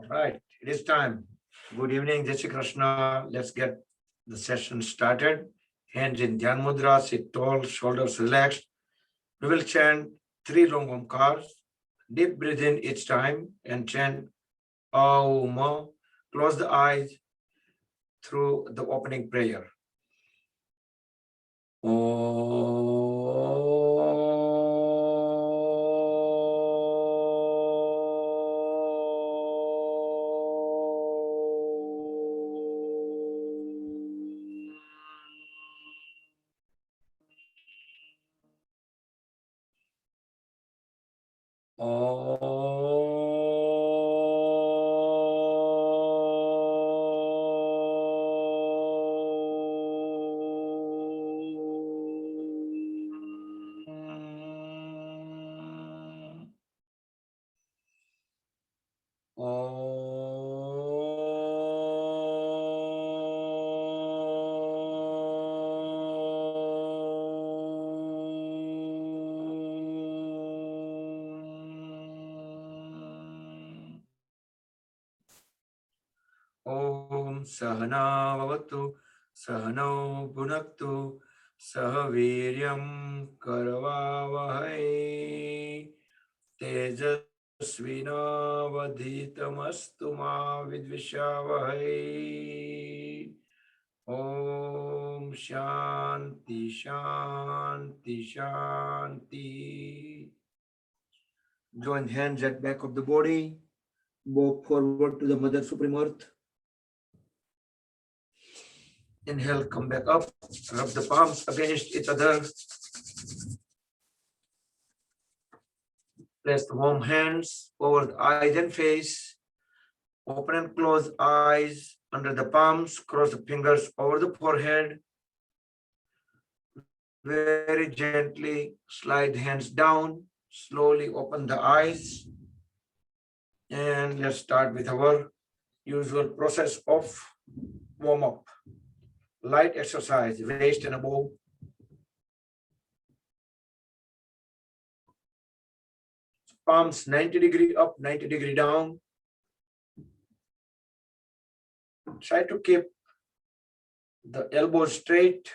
Right, it is time. Good evening, Jai Shri Krishna. Let's get the session started. Hands in Dhyan Mudra, sit tall, shoulders relaxed. We will chant 3 long omkars. Deep breathe in each time and chant Aum. Close the eyes through the opening prayer. Om Sahana Vavatu Sahano Bhunaktu Sahaviryam Karavavahai Tejasvinavadhitamastu ma vidvishavahai. Om Shanti Shanti Shanti. Join hands at back of the body. Walk forward to the Mother Supreme Earth. Inhale, come back up. Rub the palms against each other. Place the warm hands over the eyes and face. Open and close eyes under the palms. Cross the fingers over the forehead. Very gently slide the hands down. Slowly open the eyes. And let's start with our usual process of warm-up. Light exercise, waist and above. Palms 90 degree up, 90 degree down. Try to keep the elbows straight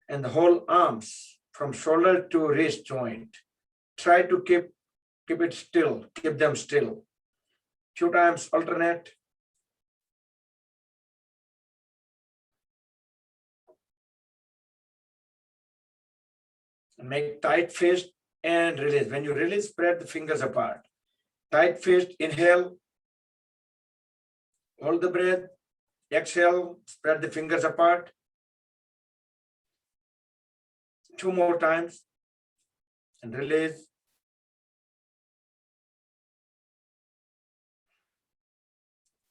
and the whole arms from shoulder to wrist joint. Try to keep it still, keep them still. Few times alternate. Make tight fist and release. When you release, spread the fingers apart. Tight fist, inhale. Hold the breath. Exhale, spread the fingers apart. 2 more times. And release.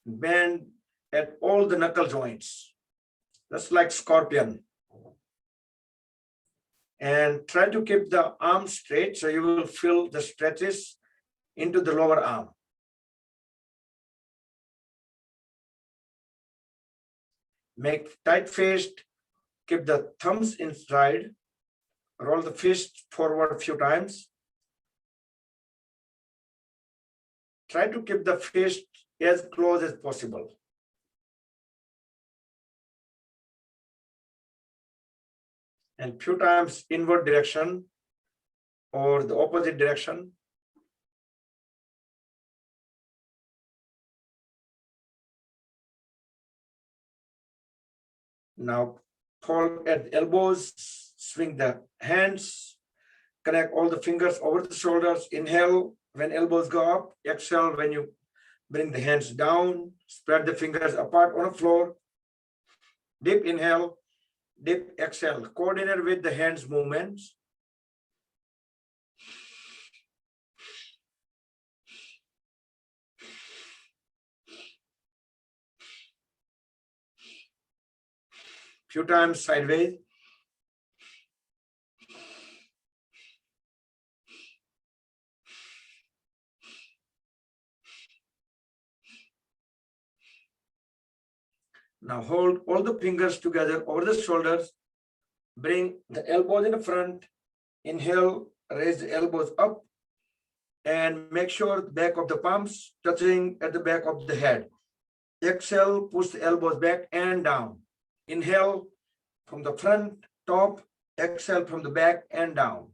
Bend at all the knuckle joints. Just like scorpion. And try to keep the arm straight so you will feel the stretches into the lower arm. Make tight fist, keep the thumbs inside, roll the fist forward a few times. Try to keep the fist as close as possible. And few times inward direction or the opposite direction. Now fold at the elbows, swing the hands, connect all the fingers over the shoulders. Inhale when elbows go up, exhale when you bring the hands down, spread the fingers apart on the floor. Deep inhale, deep exhale. Coordinate with the hands movements. Few times sideways. Now hold all the fingers together over the shoulders. Bring the elbows in the front. Inhale, raise the elbows up. and make sure the back of the palms touching at the back of the head. Exhale, push the elbows back and down. Inhale from the front, top, exhale from the back and down.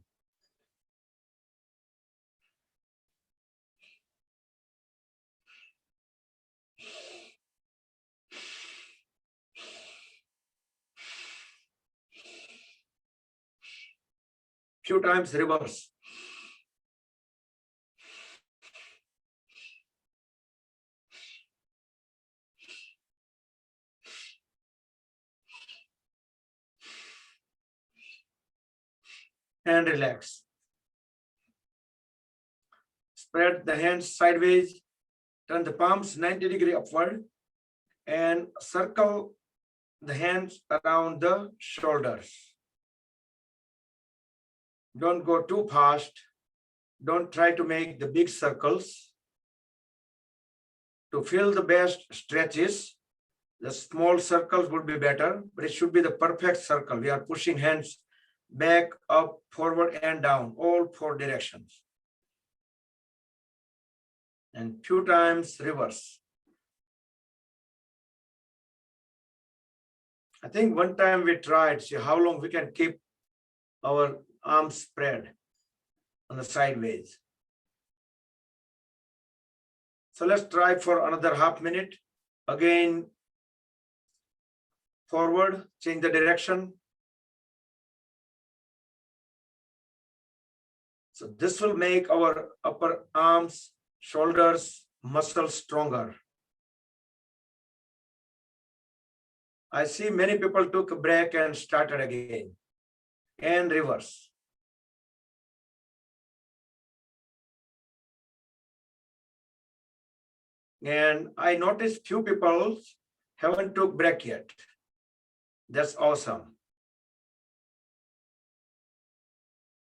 Few times reverse. And relax. Spread the hands sideways, turn the palms 90-degree upward, and circle the hands around the shoulders. Don't go too fast. Don't try to make the big circles. To feel the best stretches, the small circles would be better, but it should be the perfect circle. We are pushing hands back, up, forward, and down, all 4 directions. And few times reverse. I think one time we tried, see how long we can keep our arms spread on the sideways. So let's try for another half minute. Again, forward, change the direction. So this will make our upper arms, shoulders, muscles stronger. I see many people took a break and started again. And reverse. And I noticed few people haven't took break yet. That's awesome.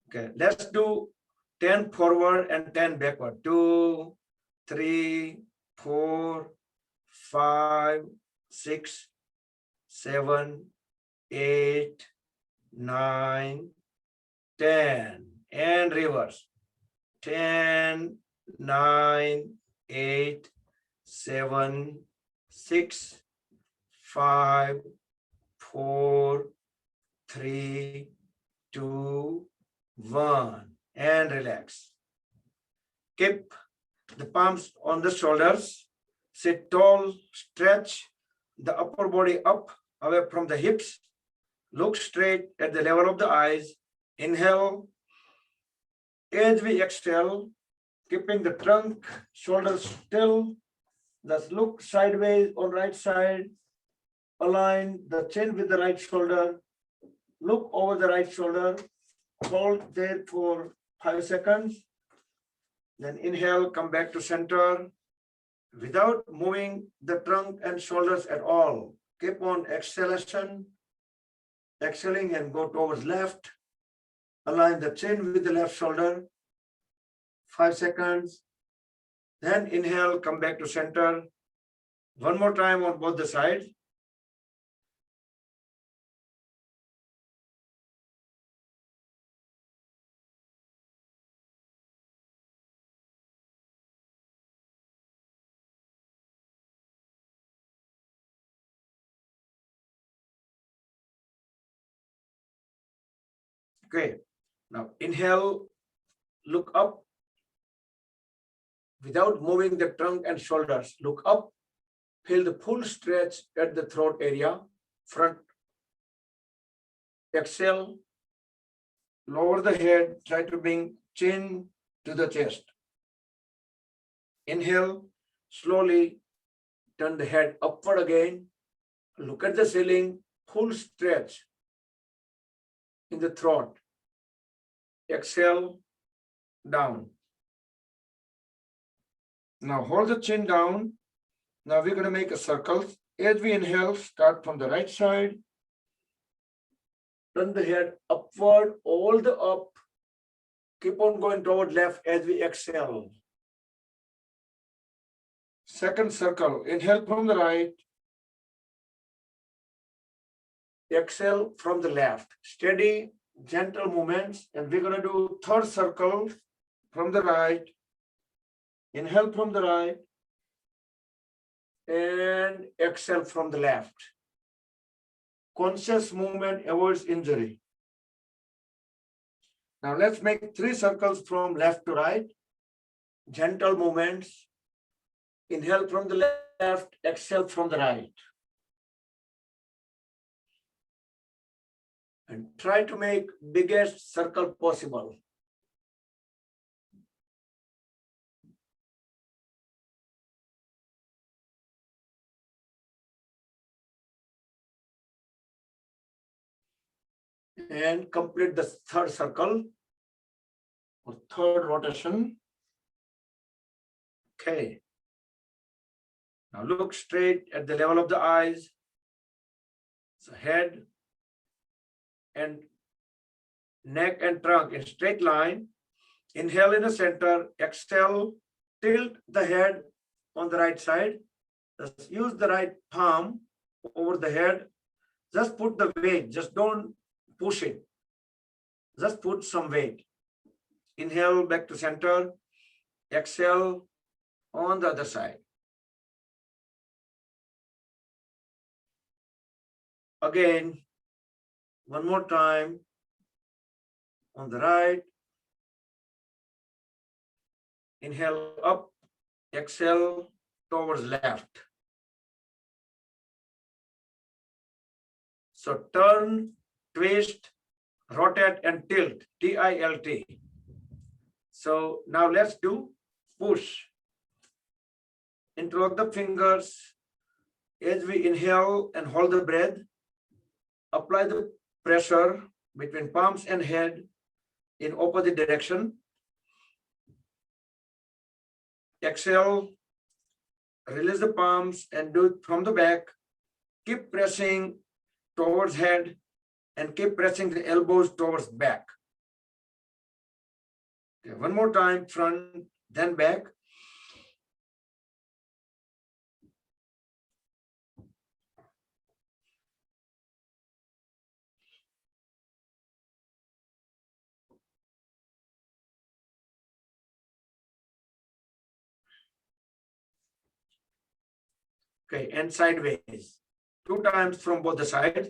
Okay, let's do 10 forward and 10 backward. 2, 3, 4, 5, 6, 7, 8, 9, 10. And reverse. 10, 9, 8, 7, 6, 5, 4, 3, 2, 1. And relax. Keep the palms on the shoulders. Sit tall, stretch the upper body up, away from the hips. Look straight at the level of the eyes. Inhale. As we exhale, keeping the trunk, shoulders still. Let's look sideways on right side. Align the chin with the right shoulder. Look over the right shoulder. Hold there for 5 seconds. Then inhale, come back to center without moving the trunk and shoulders at all. Keep on exhalation, exhaling and go towards left. Align the chin with the left shoulder. 5 seconds. Then inhale, come back to center. One more time on both the sides. Okay, now inhale, look up without moving the trunk and shoulders. Look up, feel the full stretch at the throat area, front. Exhale, lower the head, try to bring chin to the chest. Inhale, slowly turn the head upward again. Look at the ceiling, full stretch in the throat. Exhale, down. Now hold the chin down. Now we're going to make a circle. As we inhale, start from the right side. Turn the head upward, all the up. Keep on going toward left as we exhale. Second circle, inhale from the right. Exhale from the left. Steady, gentle movements. And we're going to do third circle from the right. Inhale from the right and exhale from the left. Conscious movement avoids injury. Now let's make 3 circles from left to right. Gentle movements. Inhale from the left, exhale from the right. And try to make biggest circle possible. And complete the 3rd circle or 3rd rotation. Okay. Now look straight at the level of the eyes. So head and neck and trunk in straight line. Inhale in the center, exhale, tilt the head on the right side. Just use the right palm over the head. Just put the weight, just don't push it. Just put some weight. Inhale back to center, exhale on the other side. Again, one more time on the right. Inhale up, exhale towards left. So turn, twist, rotate and tilt, T-I-L-T. So now let's do push. Interlock the fingers as we inhale and hold the breath. Apply the pressure between palms and head in opposite direction. Exhale, release the palms and do it from the back. Keep pressing towards head and keep pressing the elbows towards back. Okay, one more time, front, then back. Okay, and sideways. 2 times from both the sides.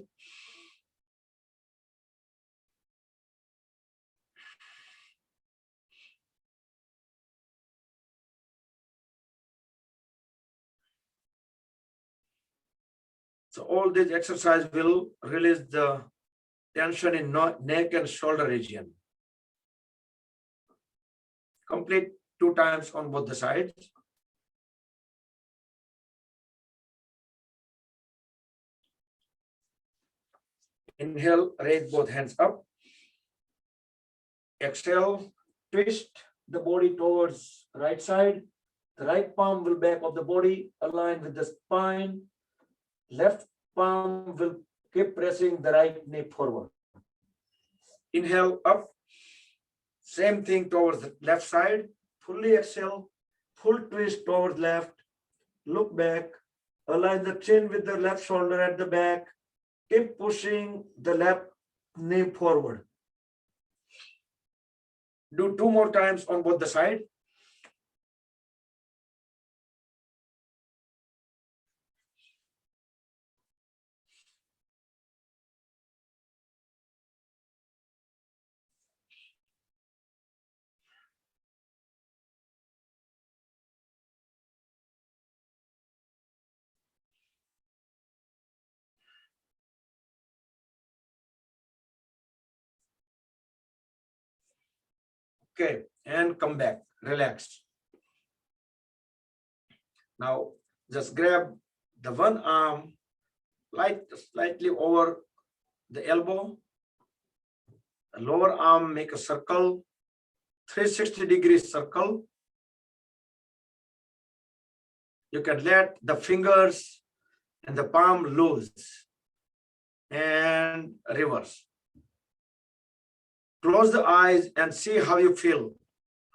So all this exercise will release the tension in neck and shoulder region. Complete 2 times on both the sides. Inhale, raise both hands up. Exhale, twist the body towards right side. The right palm will back of the body, align with the spine. Left palm will keep pressing the right knee forward. Inhale up. Same thing towards the left side. Fully exhale, full twist towards left. Look back. Align the chin with the left shoulder at the back. Keep pushing the left knee forward. Do 2 more times on both the sides. Okay, and come back, relax. Now, just grab the one arm slightly over the elbow. The lower arm, make a circle, 360-degree circle. You can let the fingers and the palm loose and reverse. Close the eyes and see how you feel.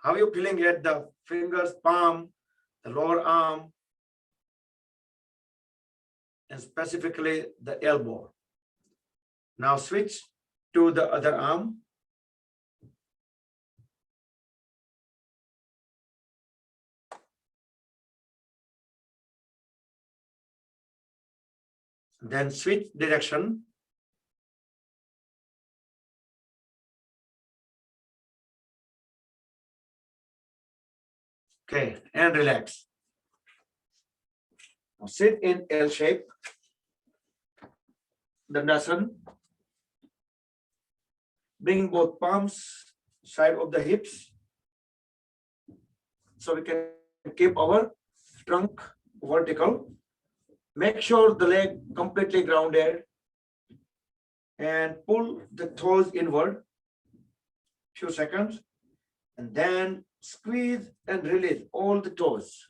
How are you feeling at the fingers, palm, the lower arm, and specifically the elbow. Now switch to the other arm. Then switch direction. Okay, and relax. Now sit in L shape. Dandasana. Bring both palms side of the hips so we can keep our trunk vertical. Make sure the leg completely grounded and pull the toes inward. Few seconds and then squeeze and release all the toes.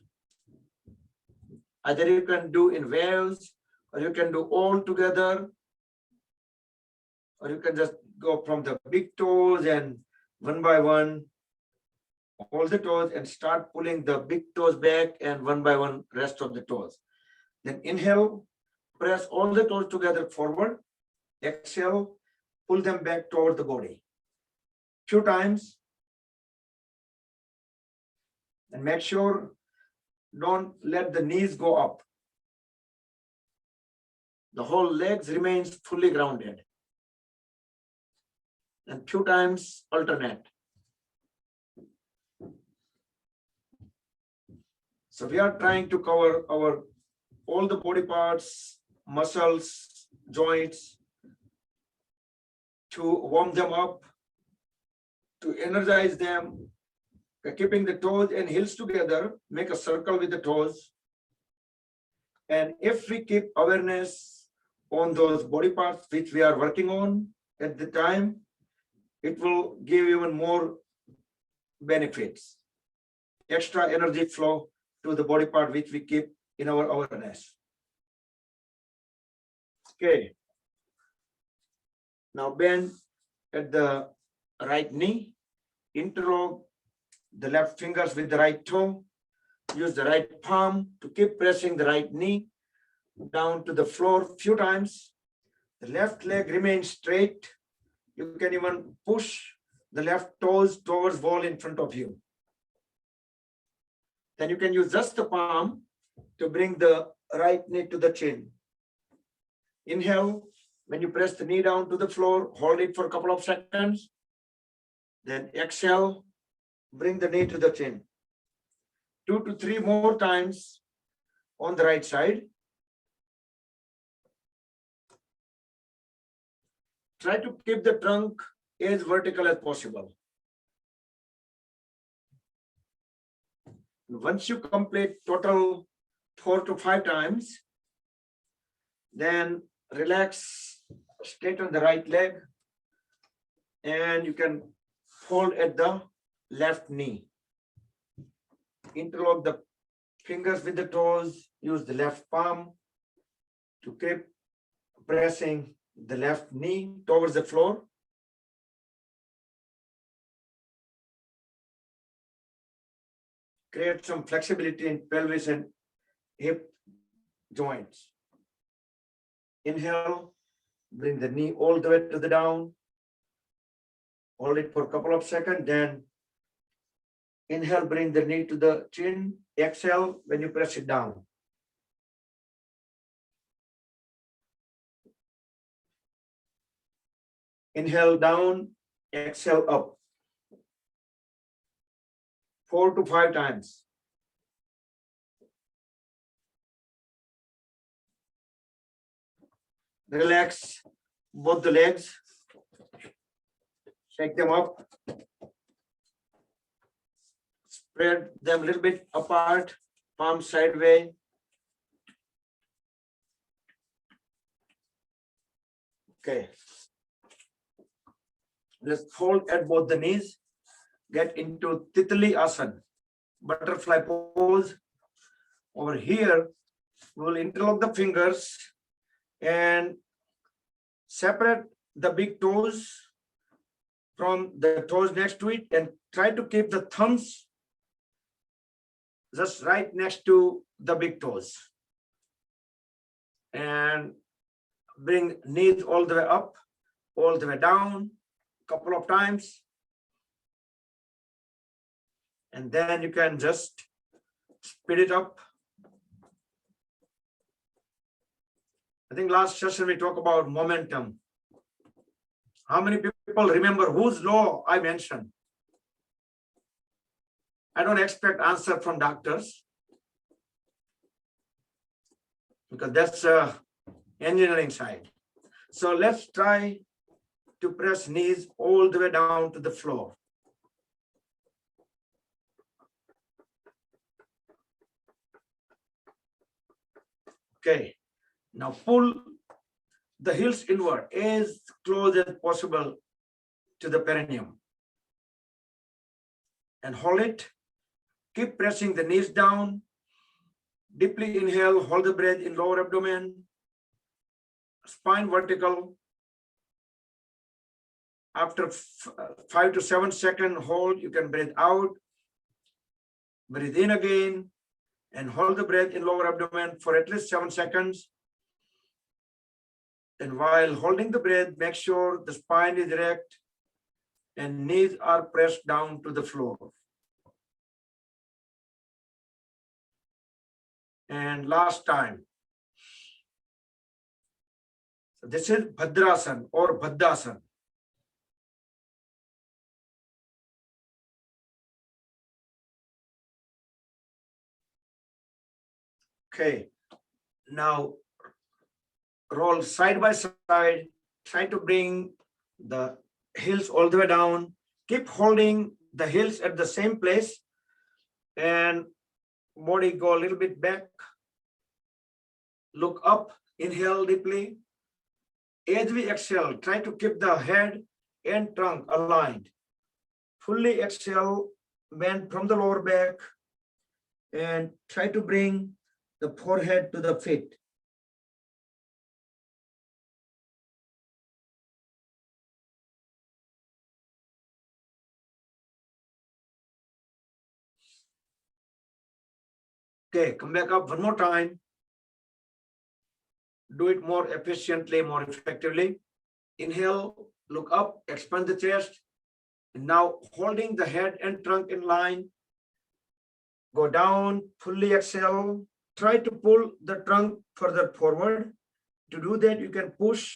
Either you can do in waves or you can do all together, or you can just go from the big toes and one by one all the toes and start pulling the big toes back and one by one rest of the toes. Then inhale, press all the toes together forward. Exhale, pull them back toward the body. Few times. And make sure don't let the knees go up. The whole legs remains fully grounded. And few times alternate. So we are trying to cover our all the body parts, muscles, joints, to warm them up, to energize them, keeping the toes and heels together, make a circle with the toes. And if we keep awareness on those body parts which we are working on at the time, it will give even more benefits, extra energy flow to the body part which we keep in our awareness. Okay. Now bend at the right knee, interlock the left fingers with the right toe. Use the right palm to keep pressing the right knee down to the floor a few times. The left leg remains straight. You can even push the left toes towards wall in front of you. Then you can use just the palm to bring the right knee to the chin. Inhale, when you press the knee down to the floor, hold it for a couple of seconds. Then exhale, bring the knee to the chin. 2 to 3 more times on the right side. Try to keep the trunk as vertical as possible. Once you complete total 4 to 5 times, then relax, straighten the right leg, and you can fold at the left knee. Interlock the fingers with the toes, use the left palm to keep pressing the left knee towards the floor. Create some flexibility in pelvis and hip joints. Inhale, bring the knee all the way to the down. Hold it for a couple of seconds, then inhale, bring the knee to the chin. Exhale when you press it down. Inhale down, exhale up. 4 to 5 times. Relax both the legs. Shake them up. Spread them a little bit apart, palm sideways. Okay. Let's hold at both the knees. Get into Titli Asana, butterfly pose. Over here, we will interlock the fingers and separate the big toes from the toes next to it and try to keep the thumbs just right next to the big toes. And bring knees all the way up, all the way down, a couple of times. And then you can just speed it up. I think last session we talked about momentum. How many people remember whose law I mentioned? I don't expect answer from doctors because that's engineering side. So let's try to press knees all the way down to the floor. Okay, now pull the heels inward as close as possible to the perineum and hold it. Keep pressing the knees down. Deeply inhale, hold the breath in lower abdomen, spine vertical. After 5 to 7 seconds hold, you can breathe out. Breathe in again and hold the breath in lower abdomen for at least 7 seconds. And while holding the breath, make sure the spine is erect and knees are pressed down to the floor. And last time. So this is Bhadrasana or Bhaddasana. Okay, now roll side by side. Try to bring the heels all the way down. Keep holding the heels at the same place and body go a little bit back. Look up, inhale deeply. As we exhale, try to keep the head and trunk aligned. Fully exhale, bend from the lower back and try to bring the forehead to the feet. Okay, come back up one more time. Do it more efficiently, more effectively. Inhale, look up, expand the chest. And now holding the head and trunk in line. Go down, fully exhale. Try to pull the trunk further forward. To do that, you can push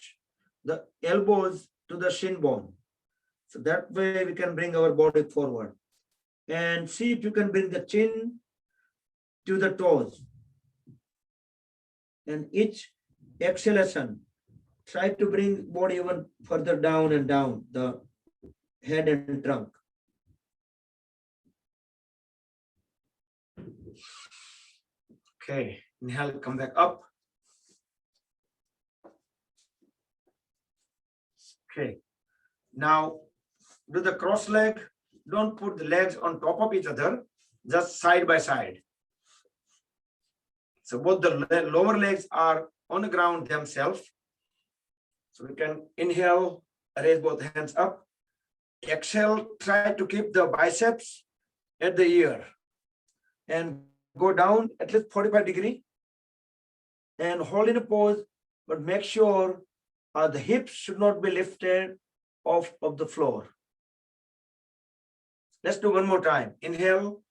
the elbows to the shin bone. So that way we can bring our body forward. And see if you can bring the chin to the toes. And each exhalation, try to bring body even further down and down, the head and trunk. Okay, inhale, come back up. Okay, now do the cross leg. Don't put the legs on top of each other, just side by side. So both the lower legs are on the ground themselves. So we can inhale, raise both hands up. Exhale, try to keep the biceps at the ear and go down at least 45 degrees and hold in a pose, but make sure the hips should not be lifted off of the floor. Let's do one more time. Inhale,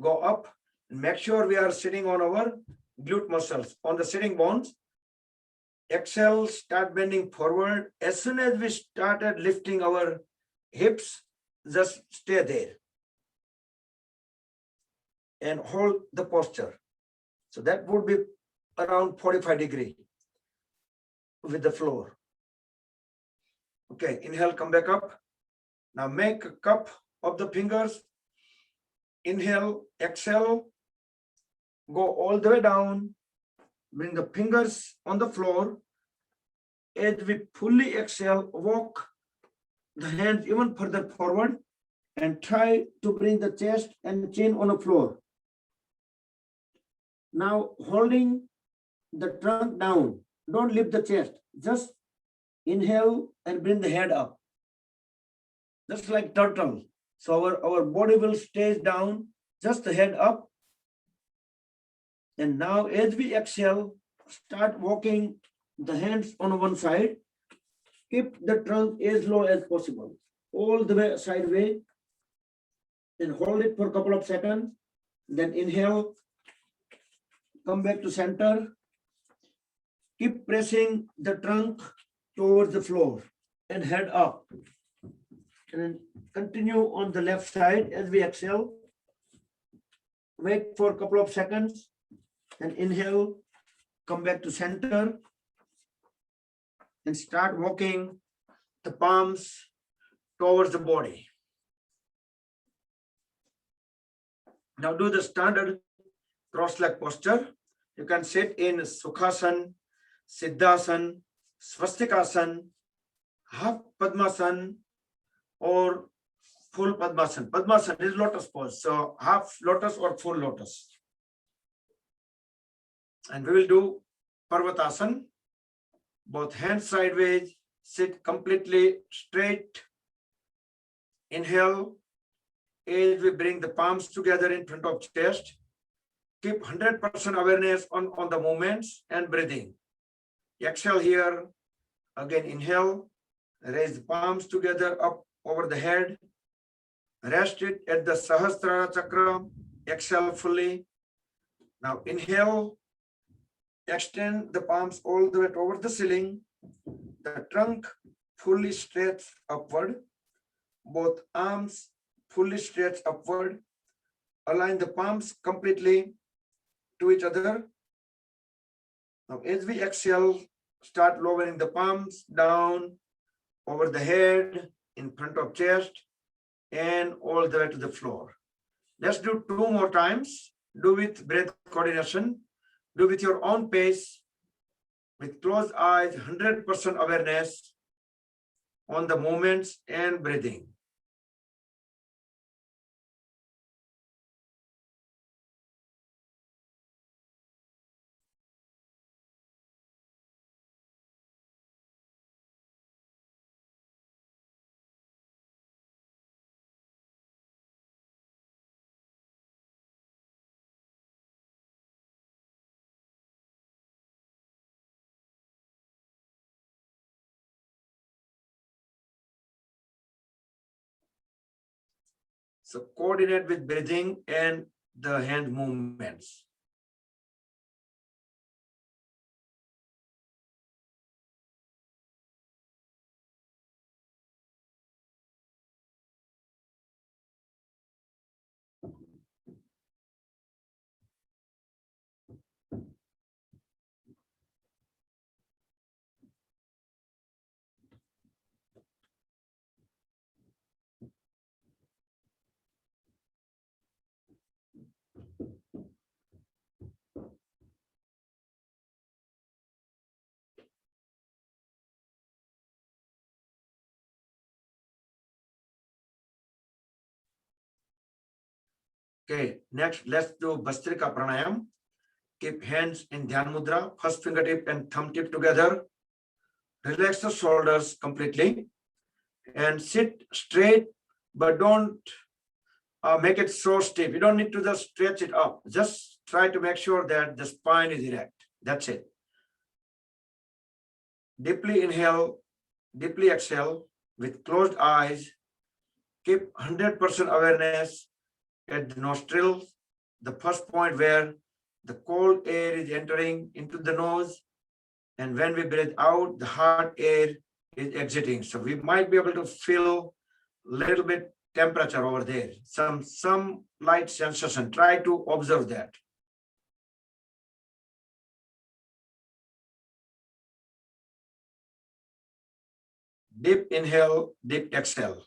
go up, and make sure we are sitting on our glute muscles, on the sitting bones. Exhale, start bending forward. As soon as we started lifting our hips, just stay there and hold the posture. So that would be around 45 degrees with the floor. Okay, inhale, come back up. Now make a cup of the fingers. Inhale, exhale, go all the way down. Bring the fingers on the floor. As we fully exhale, walk the hands even further forward and try to bring the chest and chin on the floor. Now holding the trunk down, don't lift the chest, just inhale and bring the head up. Just like turtle. So our body will stay down, just the head up. And now as we exhale, start walking the hands on one side. Keep the trunk as low as possible, all the way sideways, and hold it for a couple of seconds. Then inhale, come back to center, Keep pressing the trunk towards the floor and head up. And then continue on the left side as we exhale. Wait for a couple of seconds and inhale, come back to center and start walking the palms towards the body. Now do the standard cross-leg posture. You can sit in Sukhasana, Siddhasana, Swastikasana, half Padmasana, or full Padmasana. Padmasana is lotus pose, so half lotus or full lotus. And we will do Parvatasana, both hands sideways, sit completely straight. Inhale, as we bring the palms together in front of chest. Keep 100% awareness on the movements and breathing. Exhale here. Again, inhale. Raise the palms together up over the head. Rest it at the Sahasrara Chakra. Exhale fully. Now inhale. Extend the palms all the way over the ceiling. The trunk fully stretched upward. Both arms fully stretched upward. Align the palms completely to each other. Now, as we exhale, start lowering the palms down over the head, in front of chest, and all the way to the floor. Let's do 2 more times. Do with breath coordination. Do with your own pace, with closed eyes, 100% awareness on the movements and breathing. So coordinate with breathing and the hand movements. Okay, next let's do Bhastrika Pranayam. Keep hands in Dhyan Mudra, first fingertip and thumb tip together. Relax the shoulders completely and sit straight, but don't make it so stiff. You don't need to just stretch it up. Just try to make sure that the spine is erect. That's it. Deeply inhale, deeply exhale with closed eyes. Keep 100% awareness at the nostrils, the first point where the cold air is entering into the nose. And when we breathe out, the hot air is exiting. So we might be able to feel a little bit temperature over there, some light sensation. Try to observe that. Deep inhale, deep exhale.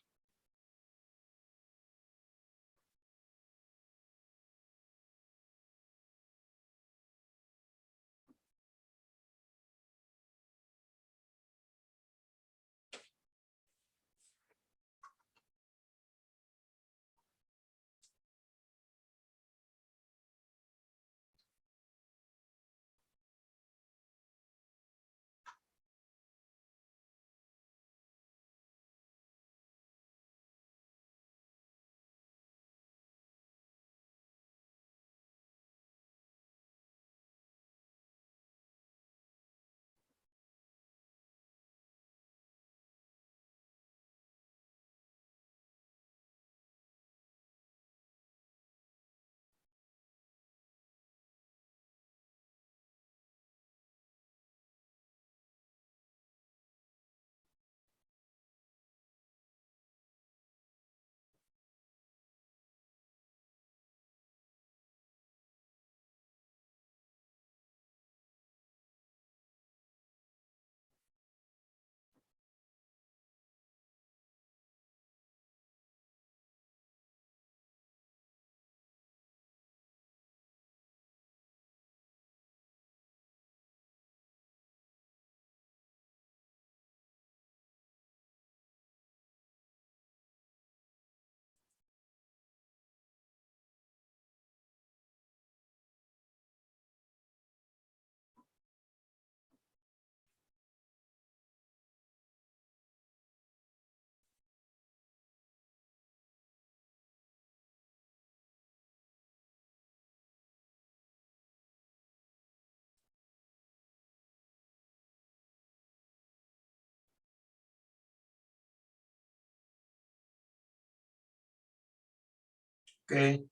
Okay.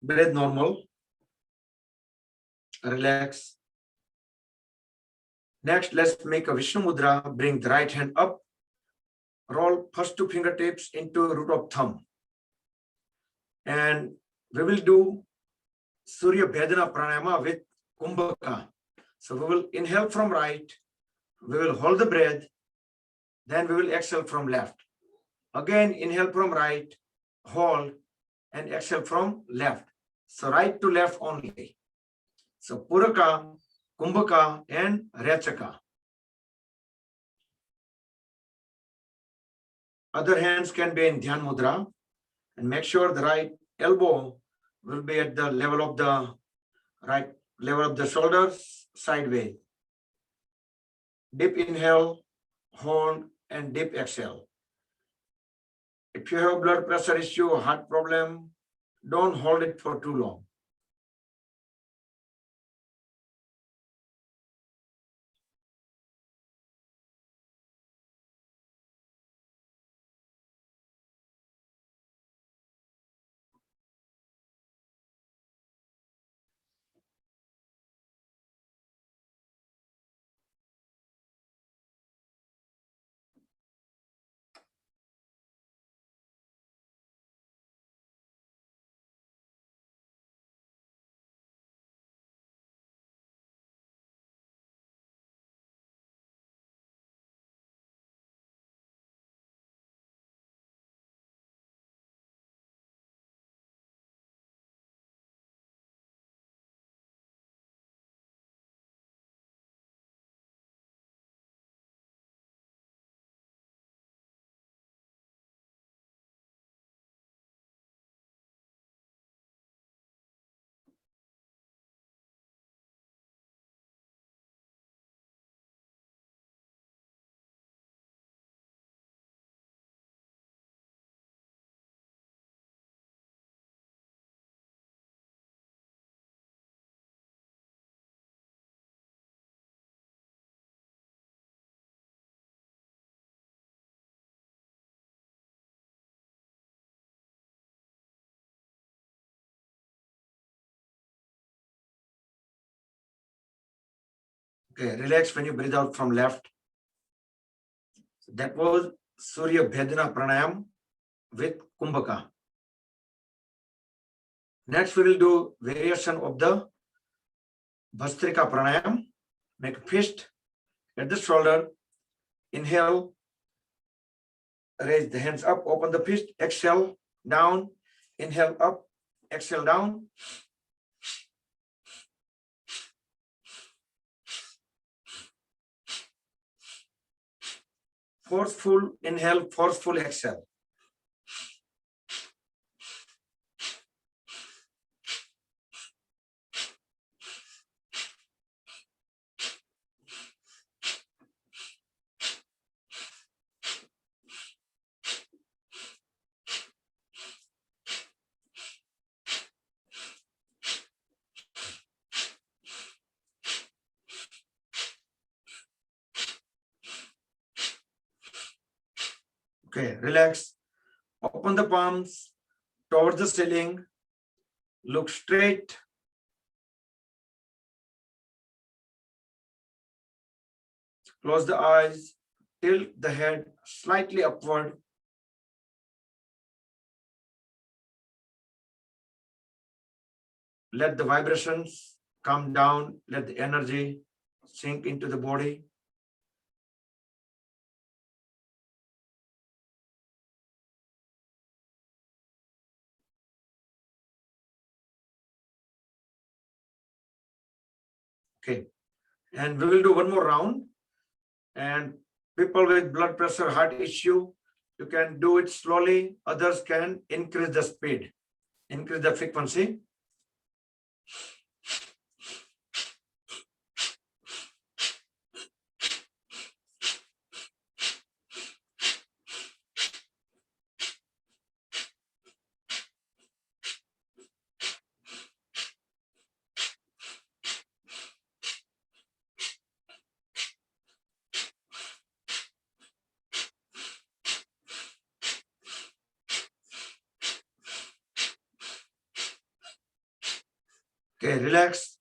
Breathe normal. Relax. Next, let's make a Vishnu Mudra. Bring the right hand up. Roll first two fingertips into root of thumb. And we will do Surya Bhedana Pranayama with Kumbhaka. So we will inhale from right. We will hold the breath. Then we will exhale from left. Again, inhale from right, hold, and exhale from left. So right to left only. So Puraka, Kumbhaka, and Rechaka. Other hands can be in Dhyan Mudra. And make sure the right elbow will be at the level of the right level of the shoulders, sideways. Deep inhale, hold, and deep exhale. If you have blood pressure issue or heart problem, don't hold it for too long. Okay, relax when you breathe out from left. So that was Surya Bhedana Pranayam with Kumbhaka. Next, we will do variation of the Bhastrika Pranayam. Make a fist at the shoulder. Inhale, raise the hands up, open the fist, exhale, down, inhale up, exhale down. Forceful inhale, forceful exhale. Okay, relax. Open the palms towards the ceiling. Look straight. Close the eyes. Tilt the head slightly upward. Let the vibrations come down. Let the energy sink into the body. Okay, and we will do one more round. And people with blood pressure, heart issue, you can do it slowly. Others can increase the speed, increase the frequency. Okay, relax.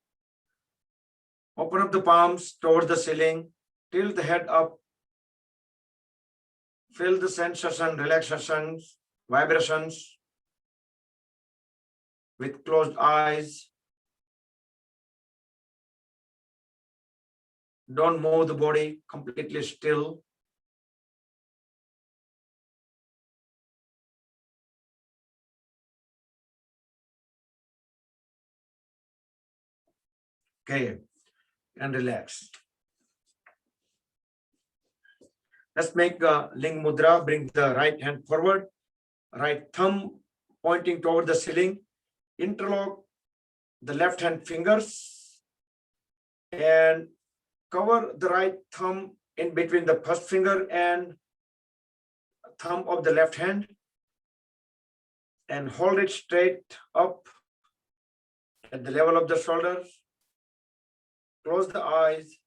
Open up the palms towards the ceiling. Tilt the head up. Feel the sensation, relaxations, vibrations with closed eyes. Don't move the body, completely still. Okay, and relax. Let's make a Ling Mudra. Bring the right hand forward, right thumb pointing toward the ceiling. Interlock the left hand fingers and cover the right thumb in between the first finger and thumb of the left hand and hold it straight up at the level of the shoulders. Close the eyes.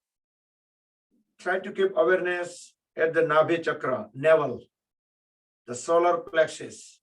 Try to keep awareness at the Nabhi chakra, navel, the solar plexus.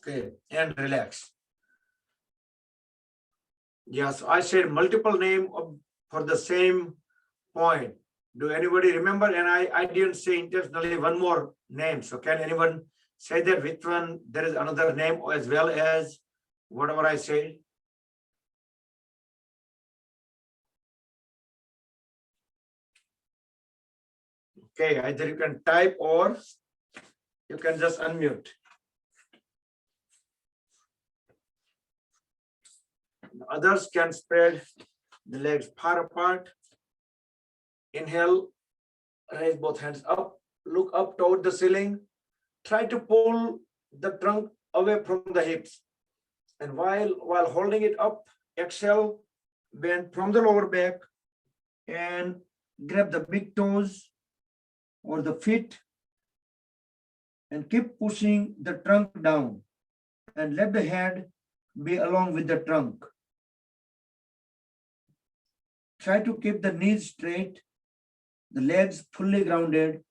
Okay, and relax. Yes, I said multiple name for the same point. Do anybody remember? And I didn't say intentionally one more name. So can anyone say that which one there is another name as well as whatever I said? Okay, either you can type or you can just unmute. Others can spread the legs far apart. Inhale, raise both hands up, look up toward the ceiling. Try to pull the trunk away from the hips. And while holding it up, exhale, bend from the lower back and grab the big toes or the feet and keep pushing the trunk down and let the head be along with the trunk. Try to keep the knees straight, the legs fully grounded.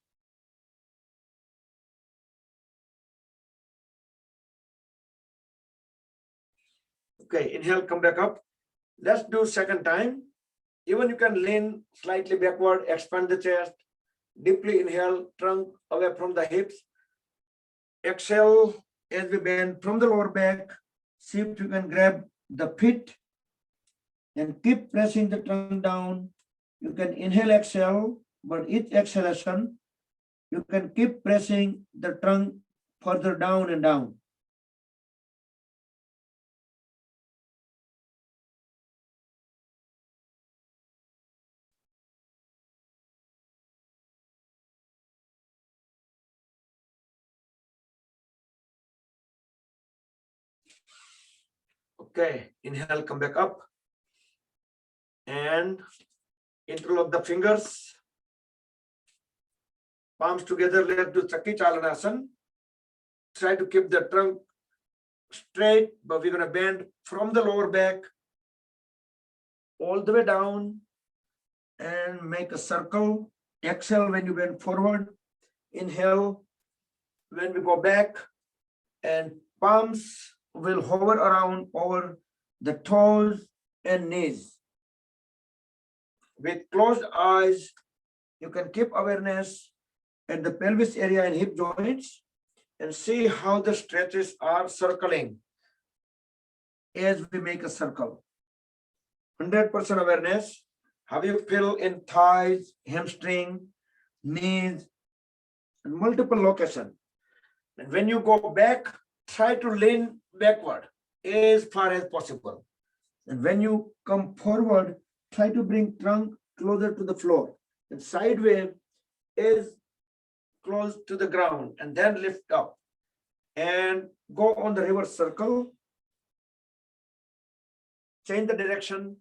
Okay, inhale, come back up. Let's do second time. Even you can lean slightly backward, expand the chest. Deeply inhale, trunk away from the hips. Exhale as we bend from the lower back. See if you can grab the feet and keep pressing the trunk down. You can inhale, exhale, but each exhalation, you can keep pressing the trunk further down and down. Okay, inhale, come back up and interlock the fingers. Palms together, let's do Chakki Chalanasana. Try to keep the trunk straight, but we're going to bend from the lower back all the way down and make a circle. Exhale when you bend forward. Inhale when we go back, and palms will hover around over the toes and knees. With closed eyes, you can keep awareness at the pelvis area and hip joints and see how the stretches are circling as we make a circle. 100% awareness. How you feel in thighs, hamstring, knees, and multiple locations. And when you go back, try to lean backward as far as possible. And when you come forward, try to bring trunk closer to the floor. And sideways is close to the ground, and then lift up and go on the reverse circle. change the direction.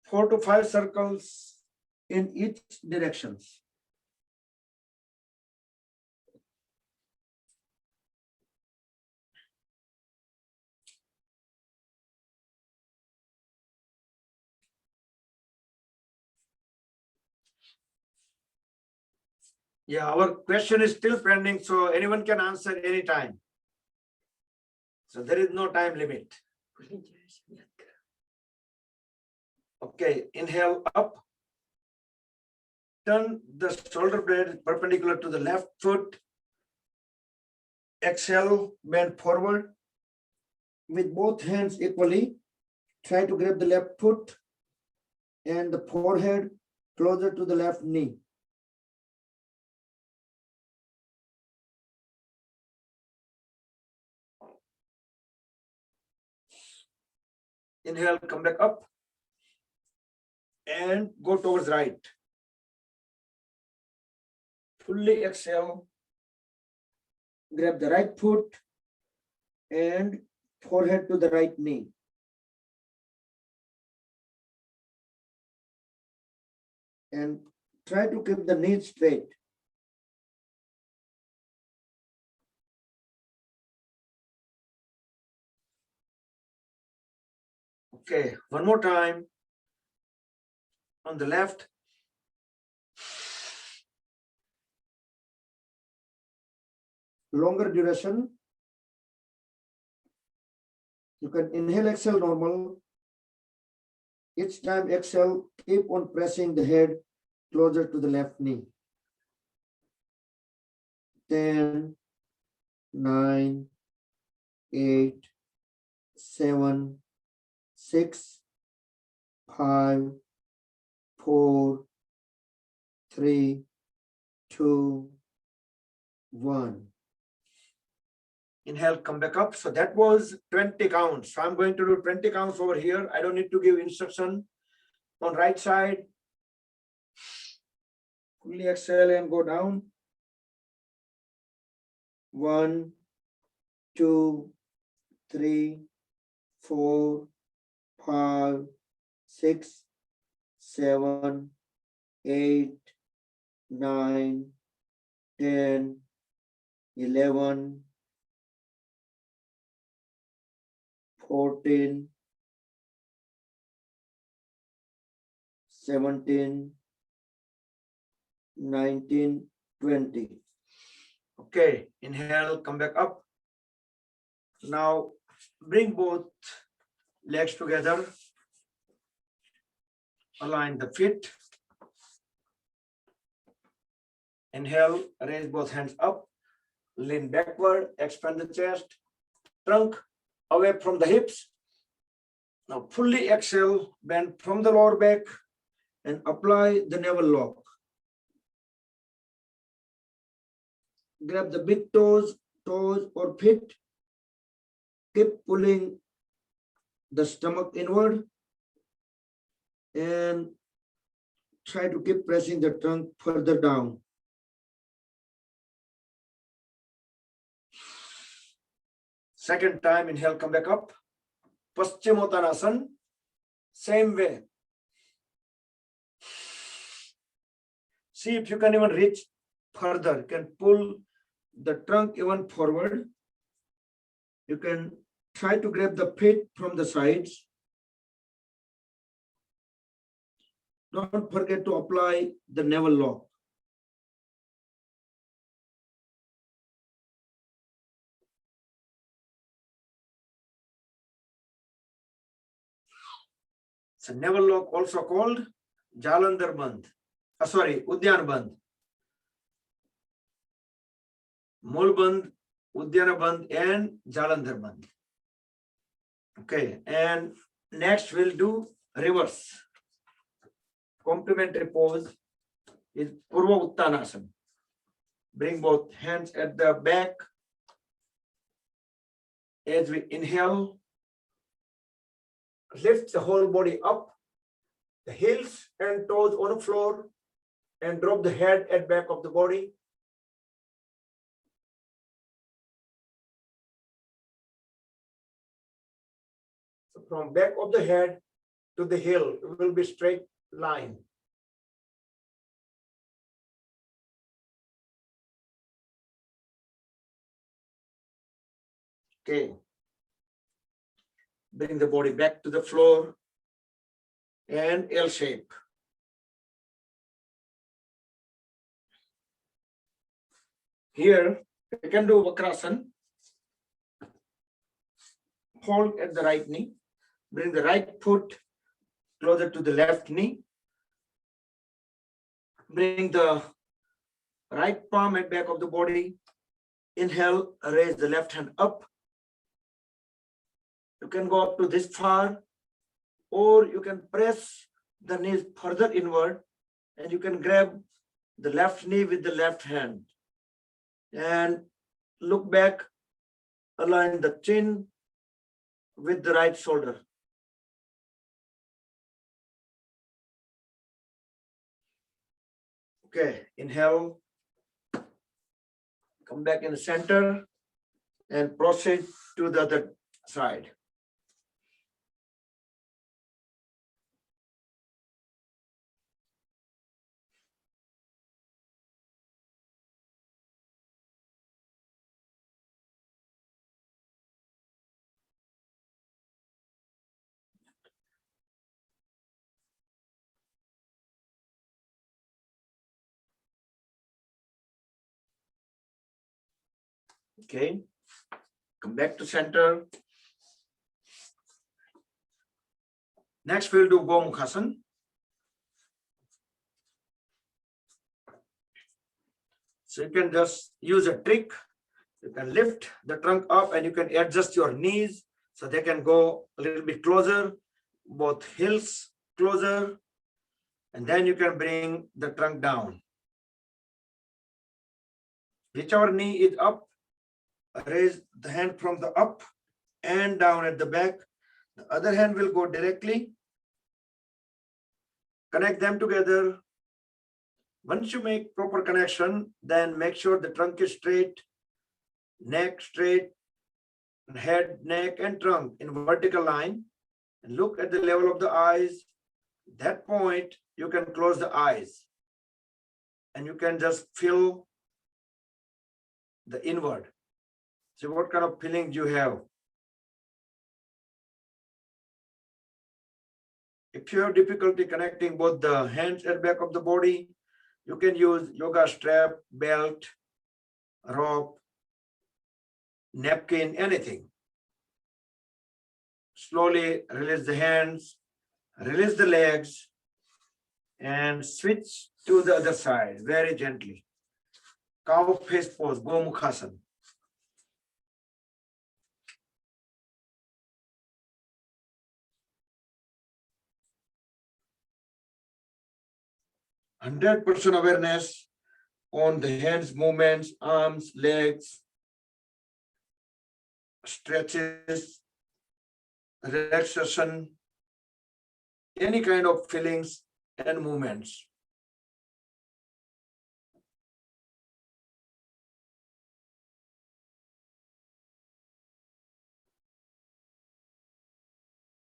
Four to five circles in each directions. Yeah, our question is still pending, so anyone can answer anytime. So there is no time limit. Okay, inhale up. Turn the shoulder blade perpendicular to the left foot. Exhale, bend forward. With both hands equally, try to grab the left foot and the forehead closer to the left knee. Inhale, come back up and go towards right. Fully exhale, grab the right foot and forehead to the right knee. And try to keep the knee straight. Okay, one more time. On the left. Longer duration. You can inhale, exhale normal. Each time exhale, keep on pressing the head closer to the left knee. 10, 9, 8, 7, 6, 5, 4, 3, 2, 1. Inhale, come back up. So that was 20 counts. So I'm going to do 20 counts over here. I don't need to give instruction. On right side, fully exhale and go down. 1, 2, 3, 4, 5, 6, 7, 8, 9, 10, 11, 14, 17, 19, 20. Okay, inhale, come back up. Now bring both legs together. Align the feet. Inhale, raise both hands up. Lean backward, expand the chest. Trunk away from the hips. Now fully exhale, bend from the lower back and apply the navel lock. Grab the big toes or feet. Keep pulling the stomach inward and try to keep pressing the trunk further down. Second time, inhale, come back up. Paschimottanasana, same way. See if you can even reach further. You can pull the trunk even forward. You can try to grab the feet from the sides. Don't forget to apply the navel lock. So navel lock also called Jalandhar Bandh. Udyan Bandh. Mool Bandh, Udyana Bandh and Jalandhar Bandh. Okay, and next we'll do reverse. Complementary pose is Purva Uttanasana. Bring both hands at the back. As we inhale, lift the whole body up, the heels and toes on the floor, and drop the head at back of the body. from back of the head to the heel. It will be straight line. Okay. Bring the body back to the floor and L shape. Here, you can do Vakrasana. Hold at the right knee. Bring the right foot closer to the left knee. Bring the right palm at back of the body. Inhale, raise the left hand up. You can go up to this far, or you can press the knees further inward, and you can grab the left knee with the left hand. And look back, align the chin with the right shoulder. Okay, inhale, come back in the center and proceed to the other side. Okay, come back to center. Next, we'll do Gomukhasana. So you can just use a trick. You can lift the trunk up and you can adjust your knees so they can go a little bit closer, both heels closer, and then you can bring the trunk down. Whichever knee is up, raise the hand from the up and down at the back. The other hand will go directly. Connect them together. Once you make proper connection, then make sure the trunk is straight, neck straight, head, neck, and trunk in vertical line. And look at the level of the eyes. At that point, you can close the eyes. And you can just feel the inward. So what kind of feelings you have? If you have difficulty connecting both the hands at back of the body, you can use yoga strap, belt, rope, napkin, anything. Slowly release the hands, release the legs, and switch to the other side very gently. Cow face pose, Gomukhasana. 100% awareness on the hands movements, arms, legs, stretches, relaxation, any kind of feelings and movements.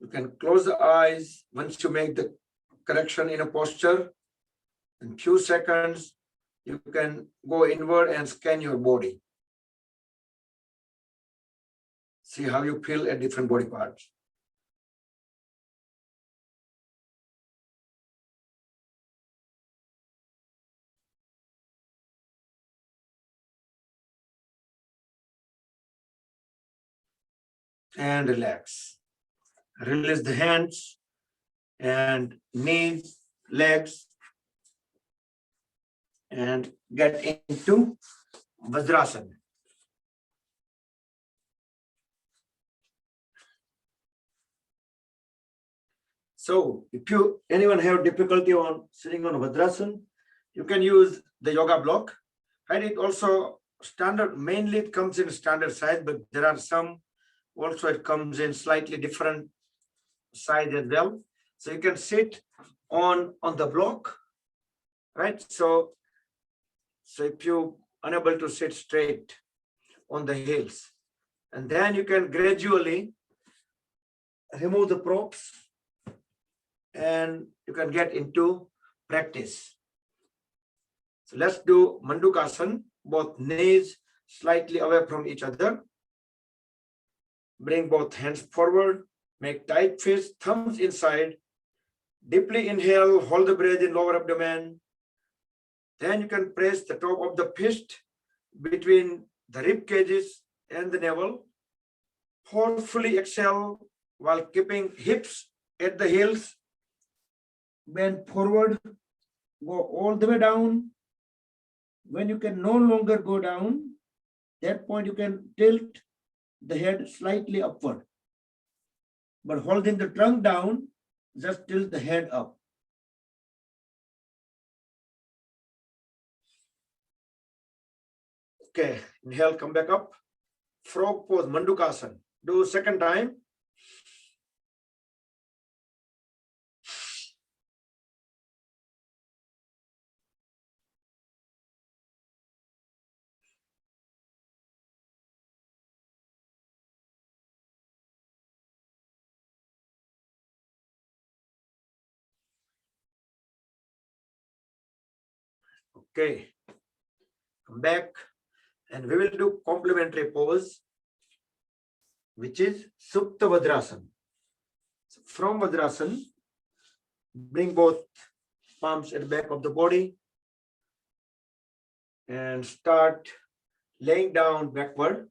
You can close the eyes once you make the correction in a posture. In few seconds, you can go inward and scan your body. See how you feel at different body parts. And relax. Release the hands and knees, legs, and get into Vajrasana. So if anyone have difficulty on sitting on Vajrasana, you can use the yoga block. And it also standard, mainly it comes in standard size, but there are some also it comes in slightly different size as well. So you can sit on the block, right? So if you unable to sit straight on the heels, and then you can gradually remove the props and you can get into practice. So let's do Mandukasana, both knees slightly away from each other. Bring both hands forward, make tight fists, thumbs inside. Deeply inhale, hold the breath in lower abdomen. Then you can press the top of the fist between the rib cages and the navel. Forcefully exhale while keeping hips at the heels. Bend forward, go all the way down. When you can no longer go down, that point you can tilt the head slightly upward. But holding the trunk down, just tilt the head up. Okay, inhale, come back up. Frog pose, Mandukasana. Do second time. Okay, come back and we will do complementary pose, which is Supta Vadrasana. So from Vadrasana, bring both palms at the back of the body and start laying down backward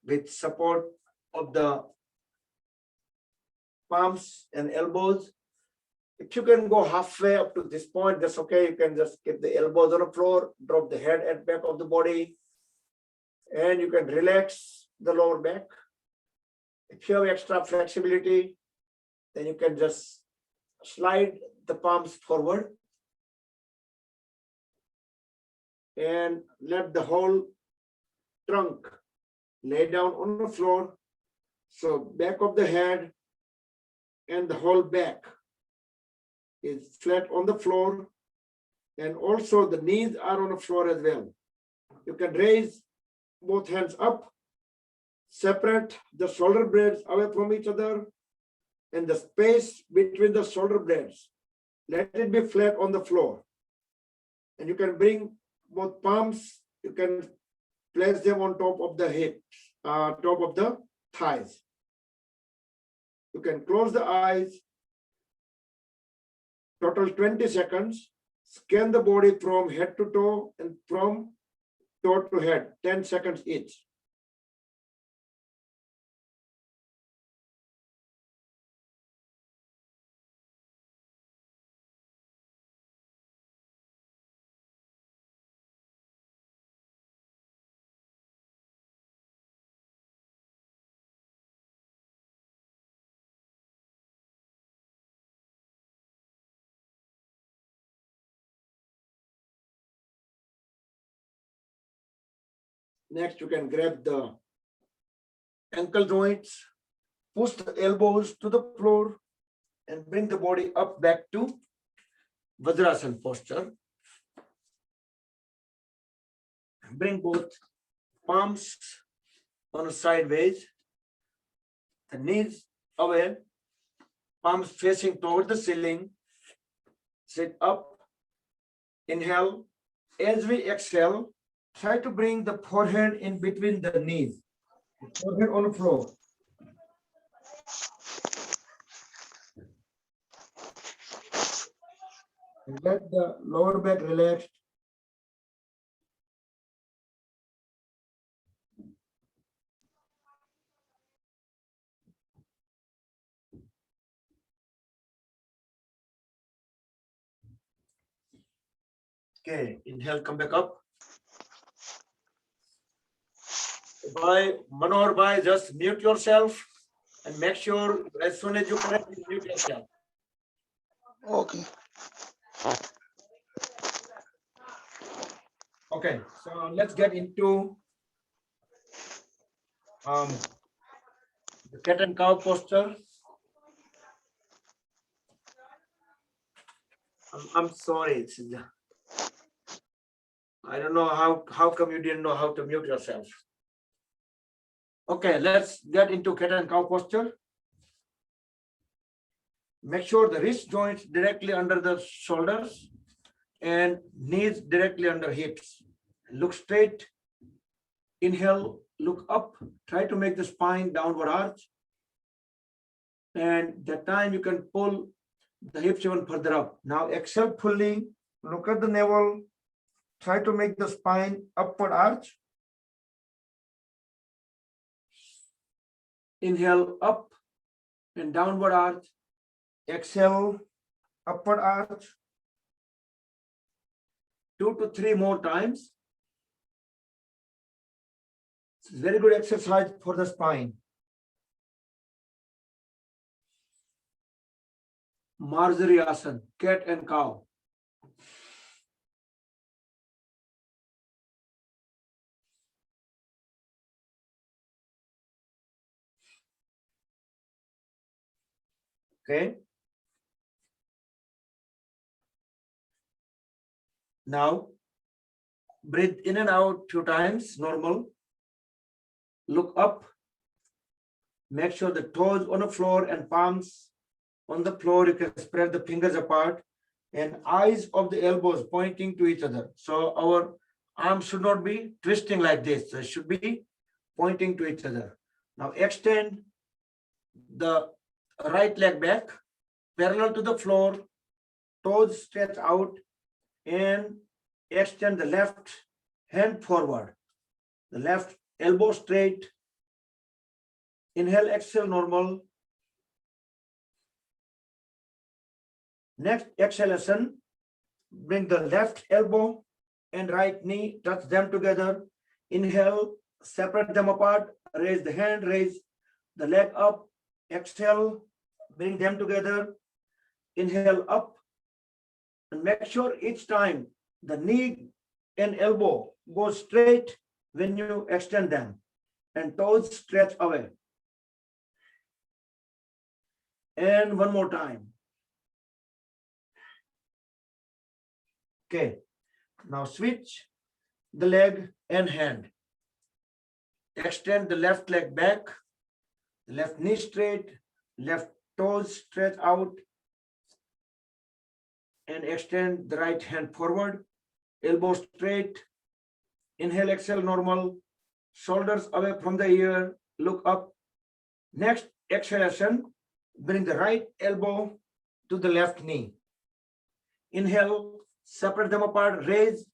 with support of the palms and elbows. If you can go halfway up to this point, that's okay. You can just keep the elbows on the floor, drop the head at back of the body, and you can relax the lower back. If you have extra flexibility, then you can just slide the palms forward and let the whole trunk lay down on the floor. So back of the head and the whole back is flat on the floor, and also the knees are on the floor as well. You can raise both hands up, separate the shoulder blades away from each other, and the space between the shoulder blades, let it be flat on the floor. And you can bring both palms, you can place them on top of the hips, top of the thighs. You can close the eyes. Total 20 seconds. Scan the body from head to toe and from toe to head, 10 seconds each. Next, you can grab the ankle joints, push the elbows to the floor, and bring the body up back to Vajrasana posture. Bring both palms on a sideways, the knees away, palms facing toward the ceiling. Sit up, inhale. As we exhale, try to bring the forehead in between the knees, the forehead on the floor. And let the lower back relax. Okay, inhale, come back up. Bye, Manor, bye, just mute yourself and make sure as soon as you connect, you mute yourself. Okay. Okay, so let's get into the cat and cow posture. I'm sorry, I don't know how come you didn't know how to mute yourself. Okay, let's get into cat and cow posture. Make sure the wrist joints directly under the shoulders and knees directly under hips. Look straight. Inhale, look up. Try to make the spine downward arch. And that time you can pull the hips even further up. Now exhale fully. Look at the navel. Try to make the spine upward arch. Inhale up and downward arch. Exhale, upward arch. 2 to 3 more times. It's a very good exercise for the spine. Marjari Asana, cat and cow. Okay. Now, breathe in and out 2 times, normal. Look up. Make sure the toes on the floor and palms on the floor. You can spread the fingers apart and eyes of the elbows pointing to each other. So our arms should not be twisting like this. They should be pointing to each other. Now extend the right leg back, parallel to the floor, toes stretch out, and extend the left hand forward. The left elbow straight. Inhale, exhale, normal. Next exhalation, bring the left elbow and right knee, touch them together. Inhale, separate them apart, raise the hand, raise the leg up. Exhale, bring them together. Inhale up, and make sure each time the knee and elbow go straight when you extend them, and toes stretch away. And one more time. Okay, now switch the leg and hand. Extend the left leg back, left knee straight, left toes stretch out, and extend the right hand forward, elbow straight. Inhale, exhale, normal. Shoulders away from the ear, look up. Next exhalation, bring the right elbow to the left knee. Inhale, separate them apart, raise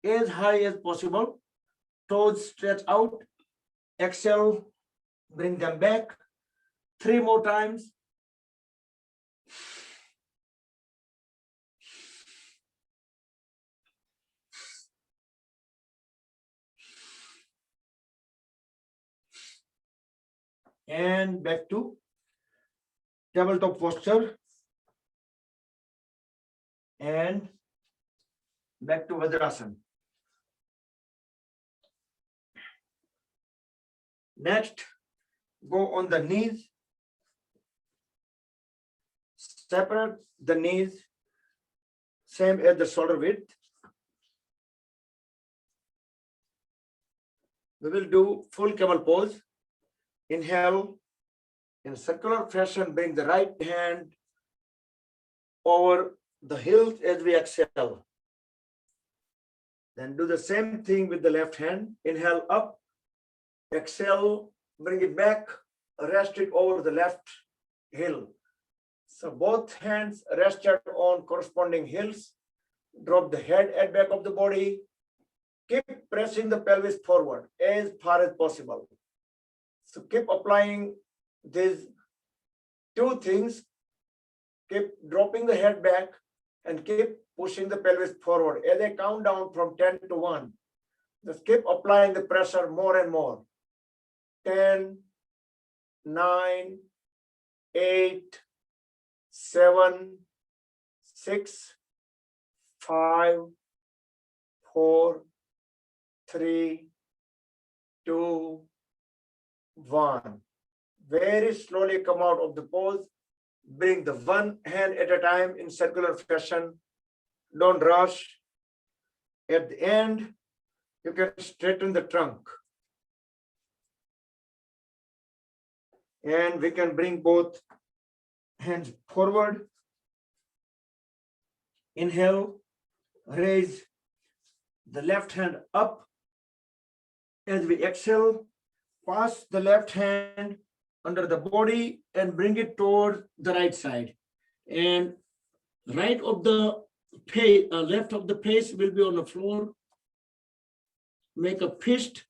as high as possible. Toes stretch out. Exhale, bring them back. 3 more times. And back to tabletop posture. And back to Vajrasana. Next, go on the knees. Separate the knees, same as the shoulder width. We will do full camel pose. Inhale, in circular fashion, bring the right hand over the heels as we exhale. Then do the same thing with the left hand. Inhale up, exhale, bring it back, rest it over the left heel. So both hands rested on corresponding heels. Drop the head at back of the body. Keep pressing the pelvis forward as far as possible. So keep applying these 2 things. Keep dropping the head back and keep pushing the pelvis forward. As I count down from 10 to 1, just keep applying the pressure more and more. 10, 9, 8, 7, 6, 5, 4, 3, 2, 1. Very slowly come out of the pose. Bring the one hand at a time in circular fashion. Don't rush. At the end, you can straighten the trunk. And we can bring both hands forward. Inhale, raise the left hand up. As we exhale, pass the left hand under the body and bring it toward the right side. And right of the face, left of the face will be on the floor. Make a fist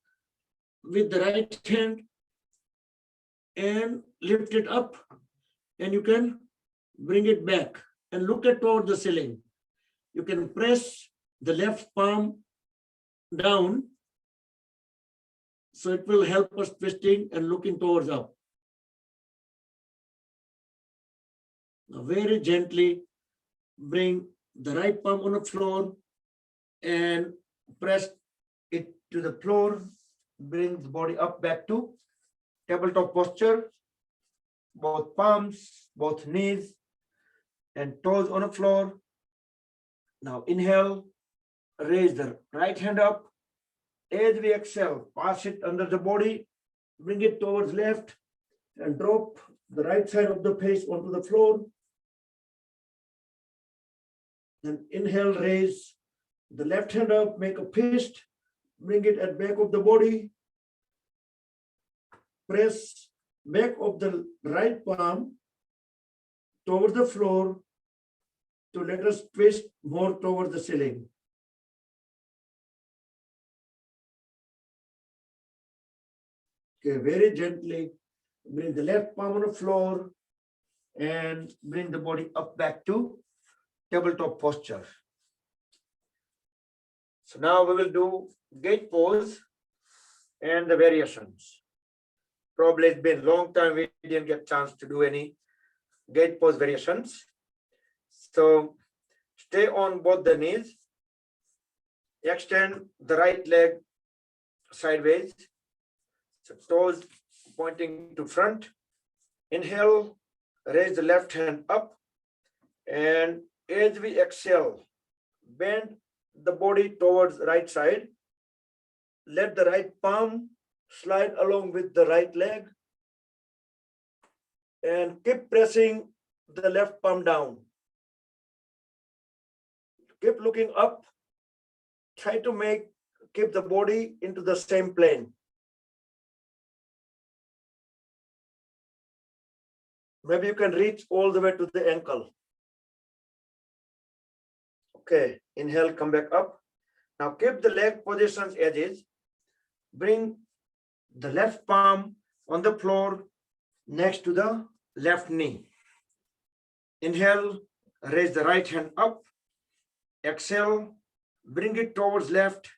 with the right hand and lift it up, and you can bring it back and look at toward the ceiling. You can press the left palm down, so it will help us twisting and looking towards up. Now very gently bring the right palm on the floor and press it to the floor. Bring the body up back to tabletop posture. Both palms, both knees and toes on the floor. Now inhale, raise the right hand up. As we exhale, pass it under the body, bring it towards left and drop the right side of the face onto the floor. Then inhale, raise the left hand up, make a fist, bring it at back of the body. Press back of the right palm toward the floor to let us twist more toward the ceiling. Okay, very gently bring the left palm on the floor and bring the body up back to tabletop posture. So now we will do gate pose and the variations. Probably it's been a long time we didn't get a chance to do any gate pose variations. So stay on both the knees. Extend the right leg sideways. So toes pointing to front. Inhale, raise the left hand up. And as we exhale, bend the body towards right side. Let the right palm slide along with the right leg. And keep pressing the left palm down. Keep looking up. Try to keep the body into the same plane. Maybe you can reach all the way to the ankle. Okay, inhale, come back up. Now keep the leg positions as is. Bring the left palm on the floor next to the left knee. Inhale, raise the right hand up. Exhale, bring it towards left.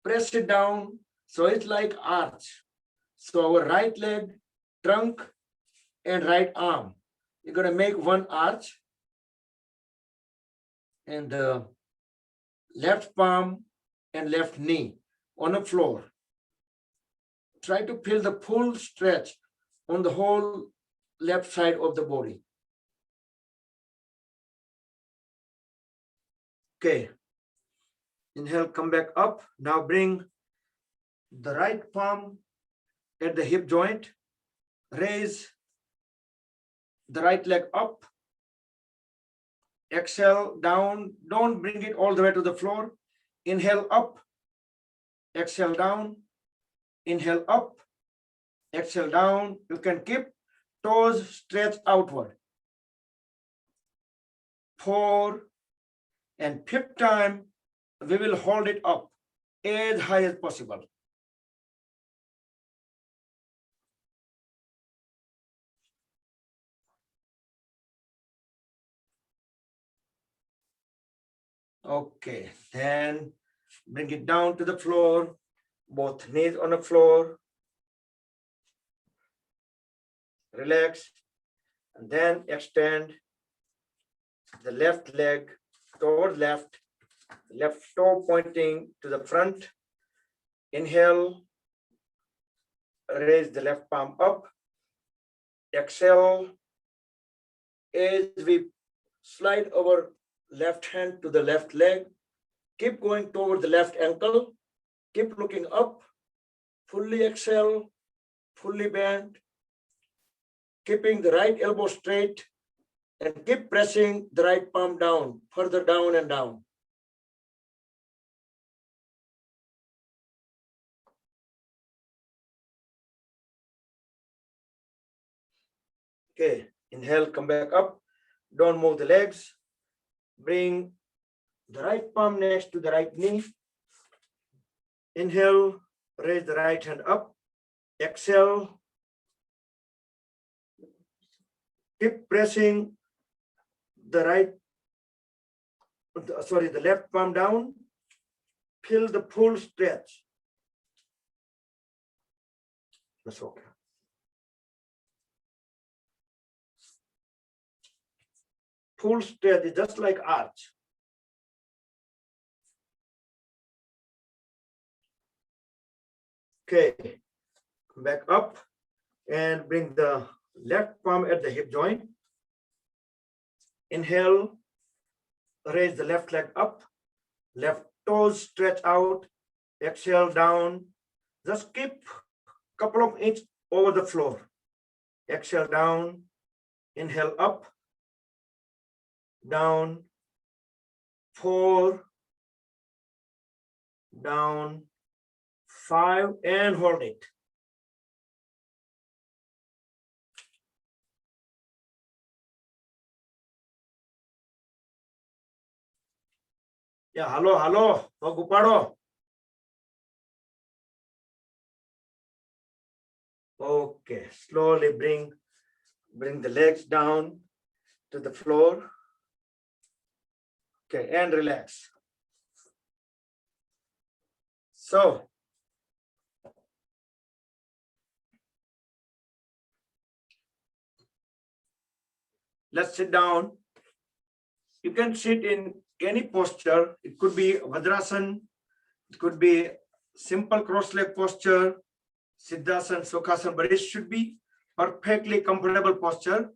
Press it down so it's like arch. So our right leg, trunk, and right arm. You're going to make one arch. And the left palm and left knee on the floor. Try to feel the full stretch on the whole left side of the body. Okay. Inhale, come back up. Now bring the right palm at the hip joint. Raise the right leg up. Exhale down. Don't bring it all the way to the floor. Inhale up. Exhale down. Inhale up. Exhale down. You can keep toes stretched outward. 4 and 5th time, we will hold it up as high as possible. Okay, then bring it down to the floor, both knees on the floor. Relax, and then extend the left leg toward left, left toe pointing to the front. Inhale, raise the left palm up. Exhale, as we slide our left hand to the left leg, keep going toward the left ankle, keep looking up, fully exhale, fully bend. keeping the right elbow straight and keep pressing the right palm down, further down and down. Okay, inhale, come back up. Don't move the legs. Bring the right palm next to the right knee. Inhale, raise the right hand up. Exhale. Keep pressing the the left palm down. Feel the full stretch. That's okay. Full stretch is just like arch. Okay, back up and bring the left palm at the hip joint. Inhale, raise the left leg up, left toes stretch out. Exhale down. Just keep a couple of inches over the floor. Exhale down. Inhale up, down, 4, down, 5, and hold it. Yeah, hello, Gupado. Okay, slowly bring the legs down to the floor. Okay, and relax. So, let's sit down. You can sit in any posture. It could be Vajrasan, it could be simple cross-leg posture, Siddhasan, Sukhasan, but it should be perfectly comfortable posture.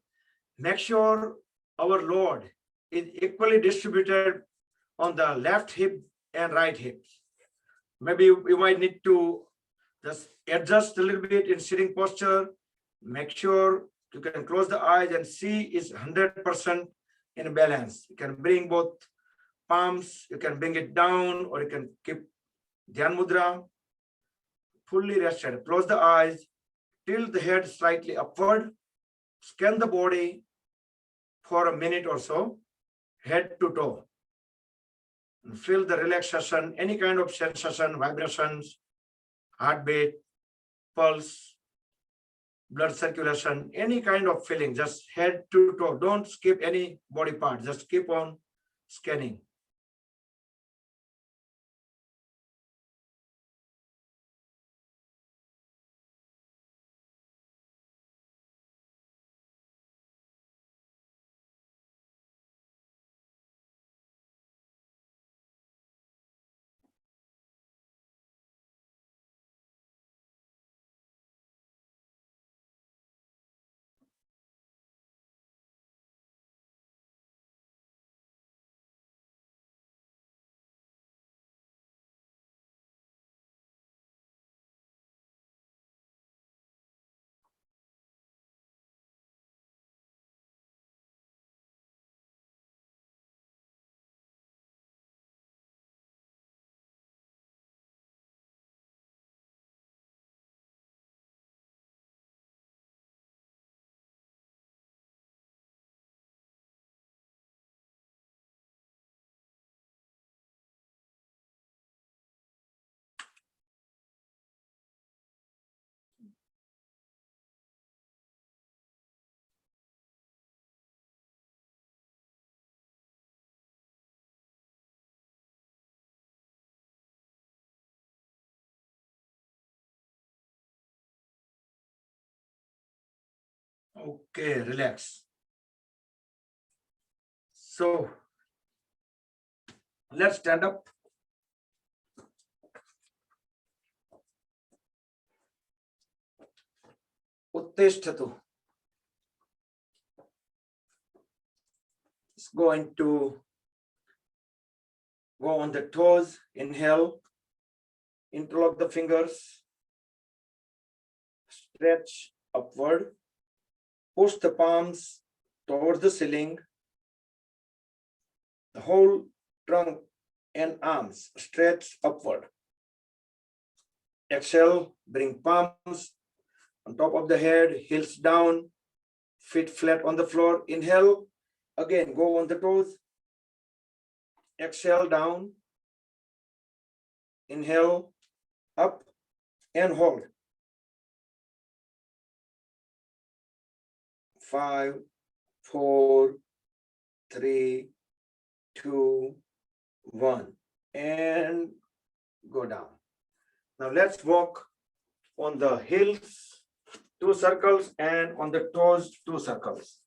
Make sure our load is equally distributed on the left hip and right hip. Maybe you might need to just adjust a little bit in sitting posture. Make sure you can close the eyes and see is 100% in balance. You can bring both palms, you can bring it down, or you can keep Dhyan Mudra, fully rested. Close the eyes, tilt the head slightly upward, scan the body for a minute or so, head to toe. And feel the relaxation, any kind of sensation, vibrations, heartbeat, pulse, blood circulation, any kind of feeling, just head to toe. Don't skip any body part, just keep on scanning. Okay, relax. So let's stand up. Uttishthatu. It's going to go on the toes. Inhale, interlock the fingers, stretch upward, push the palms towards the ceiling. The whole trunk and arms stretch upward. Exhale, bring palms on top of the head, heels down, feet flat on the floor. Inhale, again, go on the toes. Exhale, down. Inhale, up and hold. 5, 4, 3, 2, 1, and go down. Now let's walk on the heels 2 circles and on the toes 2 circles.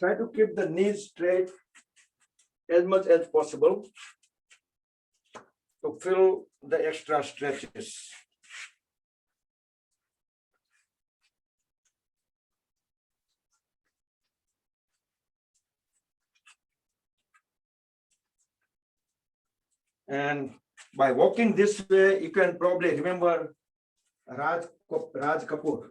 Try to keep the knees straight as much as possible to fill the extra stretches. And by walking this way, you can probably remember Raj Kapoor.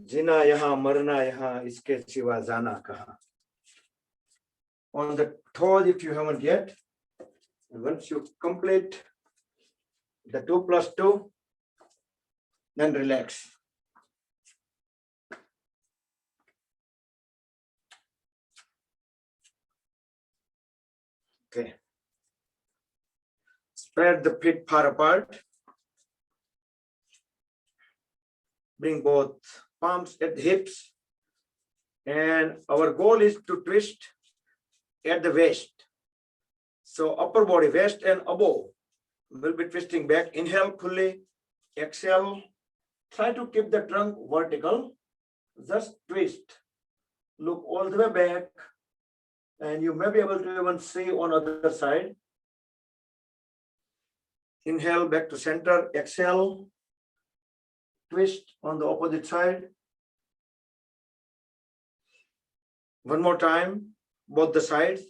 Jina yahan, marna yahan, iske siwa jana kahan. On the toes, if you haven't yet, once you complete the 2 plus 2, then relax. Okay. Spread the feet far apart. Bring both palms at the hips. And our goal is to twist at the waist. So upper body, waist and above will be twisting back. Inhale fully. Exhale. Try to keep the trunk vertical. Just twist. Look all the way back. And you may be able to even see on other side. Inhale back to center. Exhale. Twist on the opposite side. One more time, both the sides.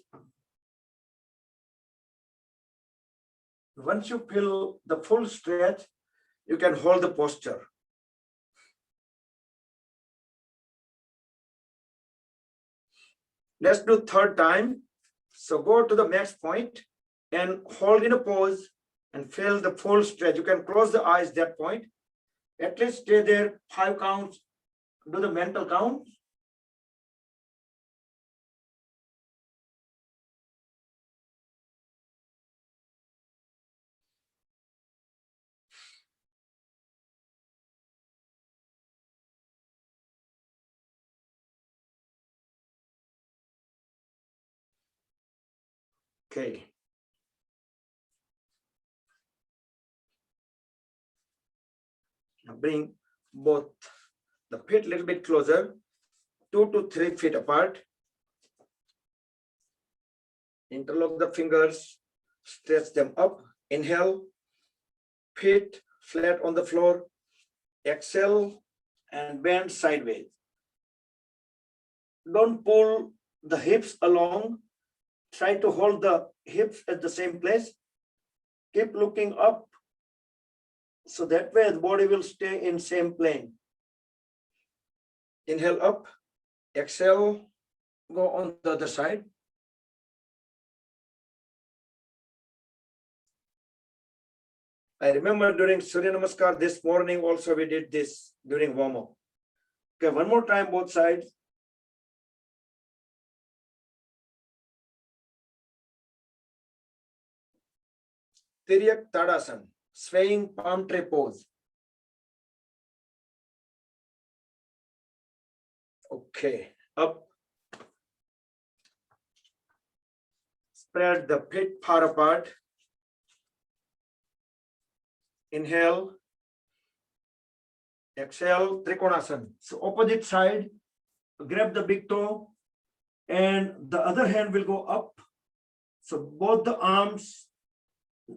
Once you feel the full stretch, you can hold the posture. Let's do 3rd time. So go to the max point and hold in a pose and feel the full stretch. You can close the eyes that point. At least stay there 5 counts. Do the mental count. Okay. Now bring both the feet a little bit closer, 2 to 3 feet apart. Interlock the fingers, stretch them up. Inhale, feet flat on the floor. Exhale and bend sideways. Don't pull the hips along. Try to hold the hips at the same place. Keep looking up. So that way the body will stay in same plane. Inhale up. Exhale. Go on the other side. I remember during Surya Namaskar this morning also we did this during warm-up. Okay, one more time, both sides. Tiryak Tadasana, swaying palm tree pose. Okay, up. Spread the feet far apart. Inhale. Exhale, Trikonasana. So opposite side, grab the big toe and the other hand will go up. So both the arms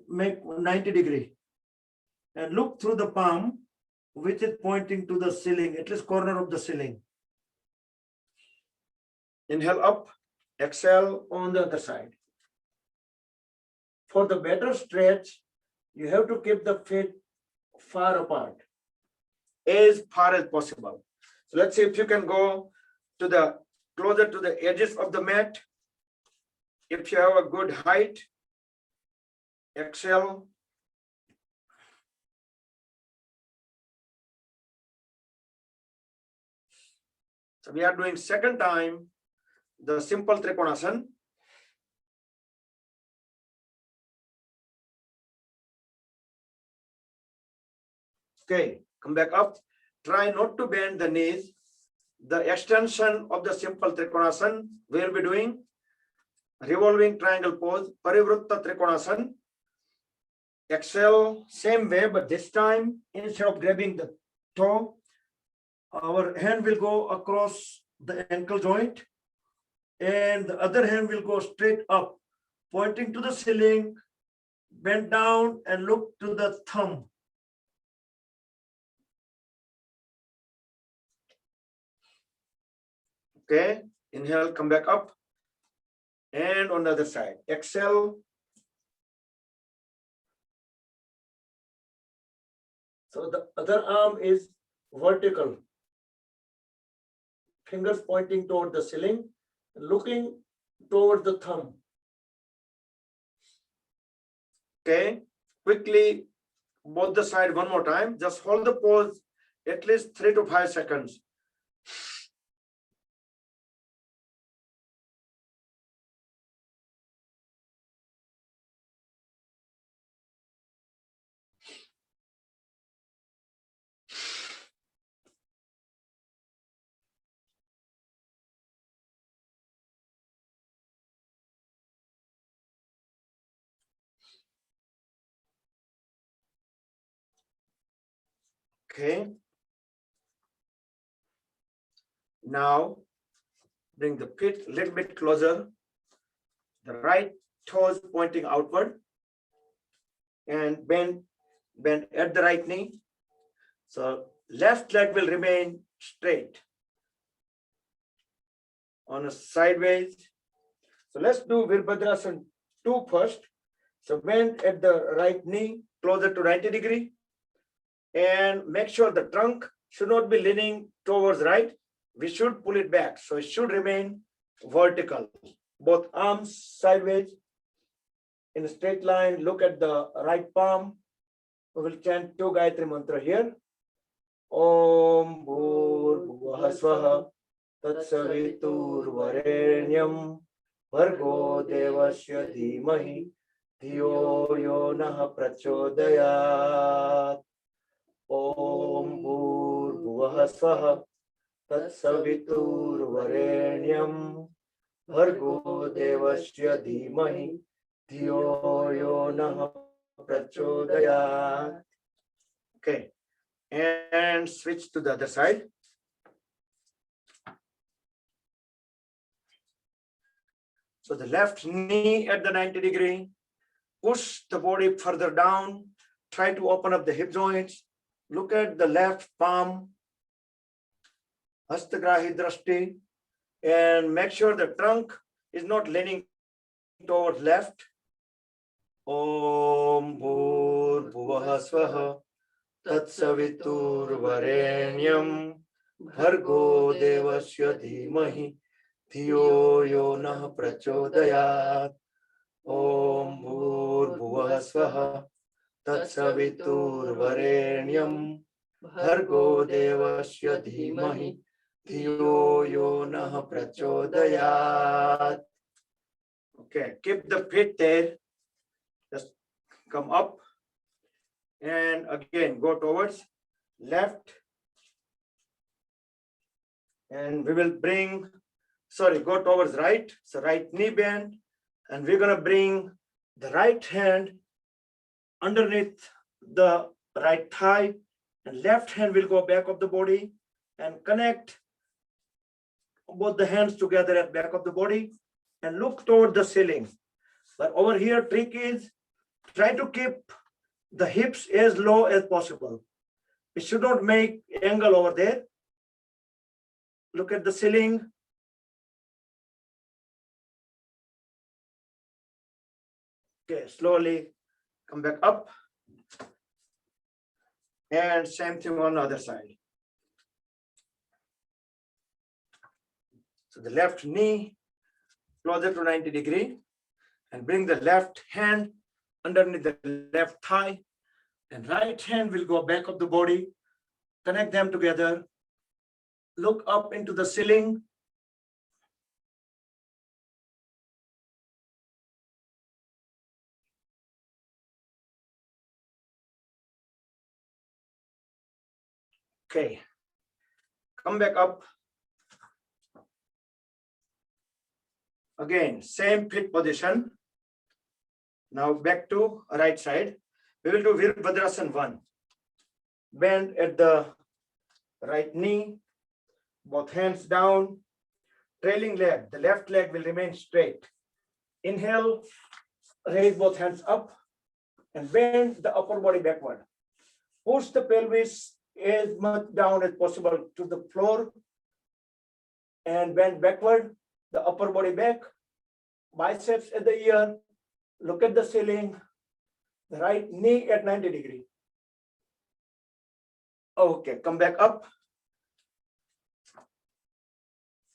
make 90 degree and look through the palm, which is pointing to the ceiling, at least corner of the ceiling. Inhale up, exhale on the other side. For the better stretch, you have to keep the feet far apart, as far as possible. So let's see if you can go to the closer to the edges of the mat. If you have a good height, exhale. So we are doing second time the simple Trikonasana. Okay, come back up. Try not to bend the knees. The extension of the simple Trikonasana we'll be doing revolving triangle pose, Parivrutta Trikonasana. Exhale, same way, but this time instead of grabbing the toe, our hand will go across the ankle joint and the other hand will go straight up, pointing to the ceiling, bend down and look to the thumb. Okay, inhale, come back up. And on the other side, exhale. So the other arm is vertical. Fingers pointing toward the ceiling, looking toward the thumb. Okay, quickly, both the side one more time. Just hold the pose at least 3 to 5 seconds. Okay. Now, bring the feet a little bit closer. The right toes pointing outward. And bend at the right knee. So left leg will remain straight. On a sideways. So let's do Virabhadrasana 2 first. So bend at the right knee, closer to 90 degree. And make sure the trunk should not be leaning towards right. We should pull it back. So it should remain vertical. Both arms sideways in a straight line. Look at the right palm. We will chant 2 Gayatri mantra here. Om Bhur Swaha Tatsavitur Varenyam Bhargo Devasya Dhimahi Dhiyo Yo Nah Prachodayat. Om Bhur Swaha Tatsavitur Varenyam Bhargo Devasya Dhimahi Dhiyo Yo Nah Prachodayat. Okay. And switch to the other side. So the left knee at the 90 degree, push the body further down, try to open up the hip joints, look at the left palm, Hastagrahi Drashti, and make sure the trunk is not leaning towards left. Om Bhur Bhuvah Swaha Tatsavitur Varenyam Bhargo Devasya Dhimahi Dhiyo Yo Nah Prachodayat. Om Bhur Bhuvah Swaha Tatsavitur Varenyam Bhargo Devasya Dhimahi Dhiyo Yo Nah Prachodayat. Okay, keep the feet there. Just come up. And again, go towards left. And we will bring, go towards right. So right knee bend. And we're going to bring the right hand underneath the right thigh. And left hand will go back of the body and connect both the hands together at back of the body and look toward the ceiling. But over here, trick is try to keep the hips as low as possible. It should not make angle over there. Look at the ceiling. Okay, slowly come back up. And same thing on the other side. So the left knee closer to 90 degree and bring the left hand underneath the left thigh and right hand will go back of the body. Connect them together. Look up into the ceiling. Okay. Come back up. Again, same pit position. Now back to right side. We will do Virabhadrasana 1. Bend at the right knee, both hands down, trailing leg. The left leg will remain straight. Inhale, raise both hands up and bend the upper body backward. Push the pelvis as much down as possible to the floor and bend backward, the upper body back, biceps at the ear, look at the ceiling, the right knee at 90 degree. Okay, come back up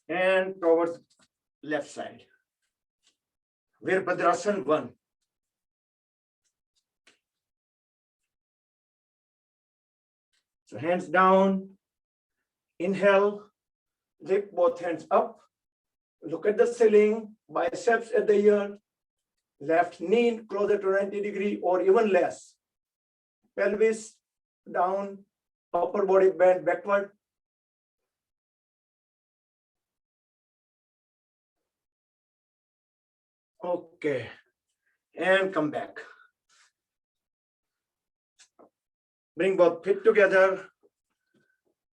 and towards left side. Virabhadrasana 1. So hands down, inhale, lift both hands up, look at the ceiling, biceps at the ear, left knee closer to 90 degree or even less. Pelvis down, upper body bend backward. Okay, and come back. Bring both feet together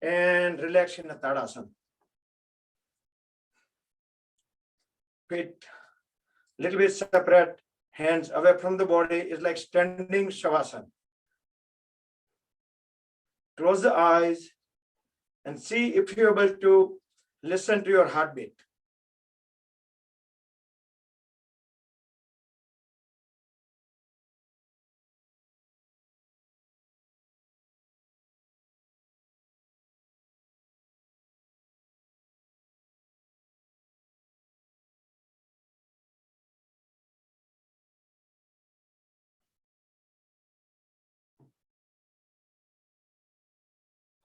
and relax in a Tadasana. Feet little bit separate, hands away from the body is like standing Shavasana. Close the eyes and see if you're able to listen to your heartbeat.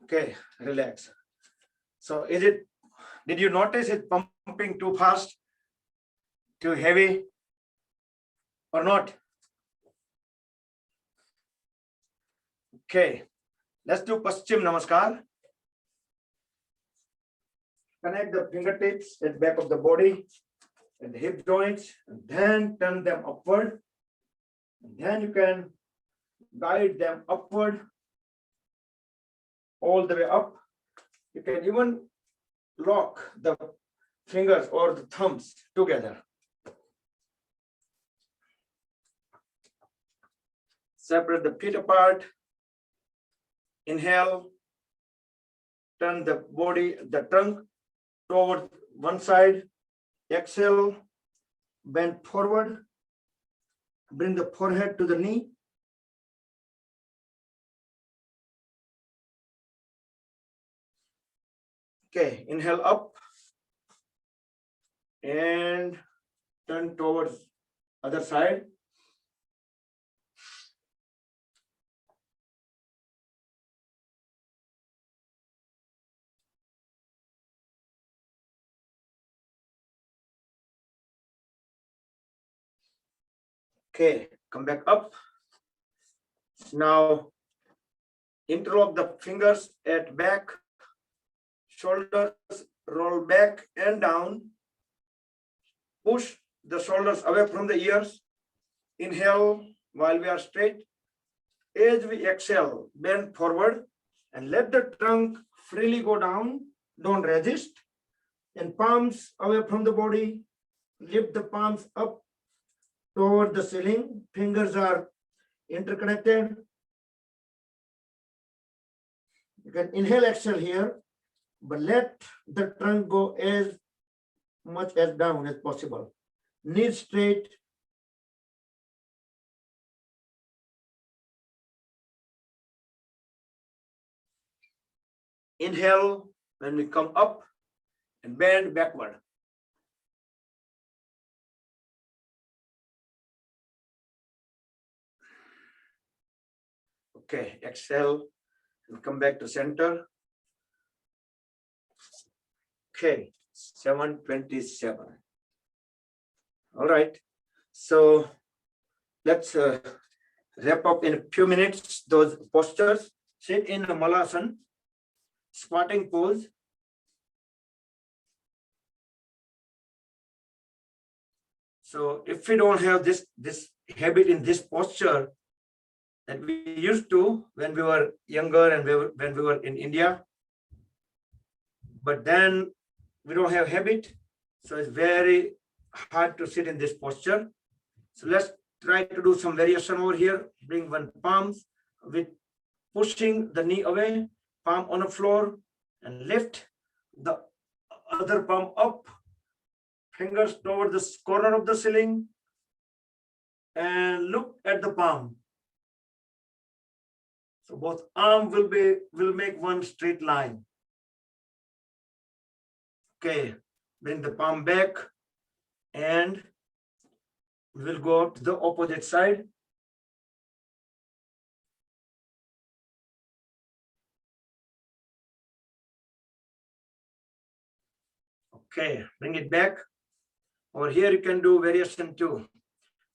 Okay, relax. So did you notice it pumping too fast, too heavy or not? Okay, let's do Paschim Namaskar. Connect the fingertips at the back of the body and the hip joints, and then turn them upward. And then you can guide them upward, all the way up. You can even lock the fingers or the thumbs together. Separate the feet apart. Inhale. Turn the body, the trunk toward one side. Exhale. Bend forward. Bring the forehead to the knee. Okay, inhale up and turn towards other side. Okay, come back up. Now interlock the fingers at back, shoulders roll back and down. Push the shoulders away from the ears. Inhale while we are straight. As we exhale, bend forward and let the trunk freely go down. Don't resist. And palms away from the body. Lift the palms up toward the ceiling. Fingers are interconnected. You can inhale, exhale here, but let the trunk go as much as down as possible. Knees straight. Inhale when we come up and bend backward. Okay, exhale and come back to center. Okay, 7:27. All right, so let's wrap up in a few minutes those postures. Sit in a Malasana, squatting pose. So if we don't have this habit in this posture that we used to when we were younger and when we were in India, but then we don't have habit, so it's very hard to sit in this posture. So let's try to do some variation over here. Bring one palm with pushing the knee away, palm on the floor, and lift the other palm up, fingers toward the corner of the ceiling, and look at the palm. So both arms will make one straight line. Okay, bring the palm back, and we'll go to the opposite side. Okay, bring it back. Over here, you can do variation too.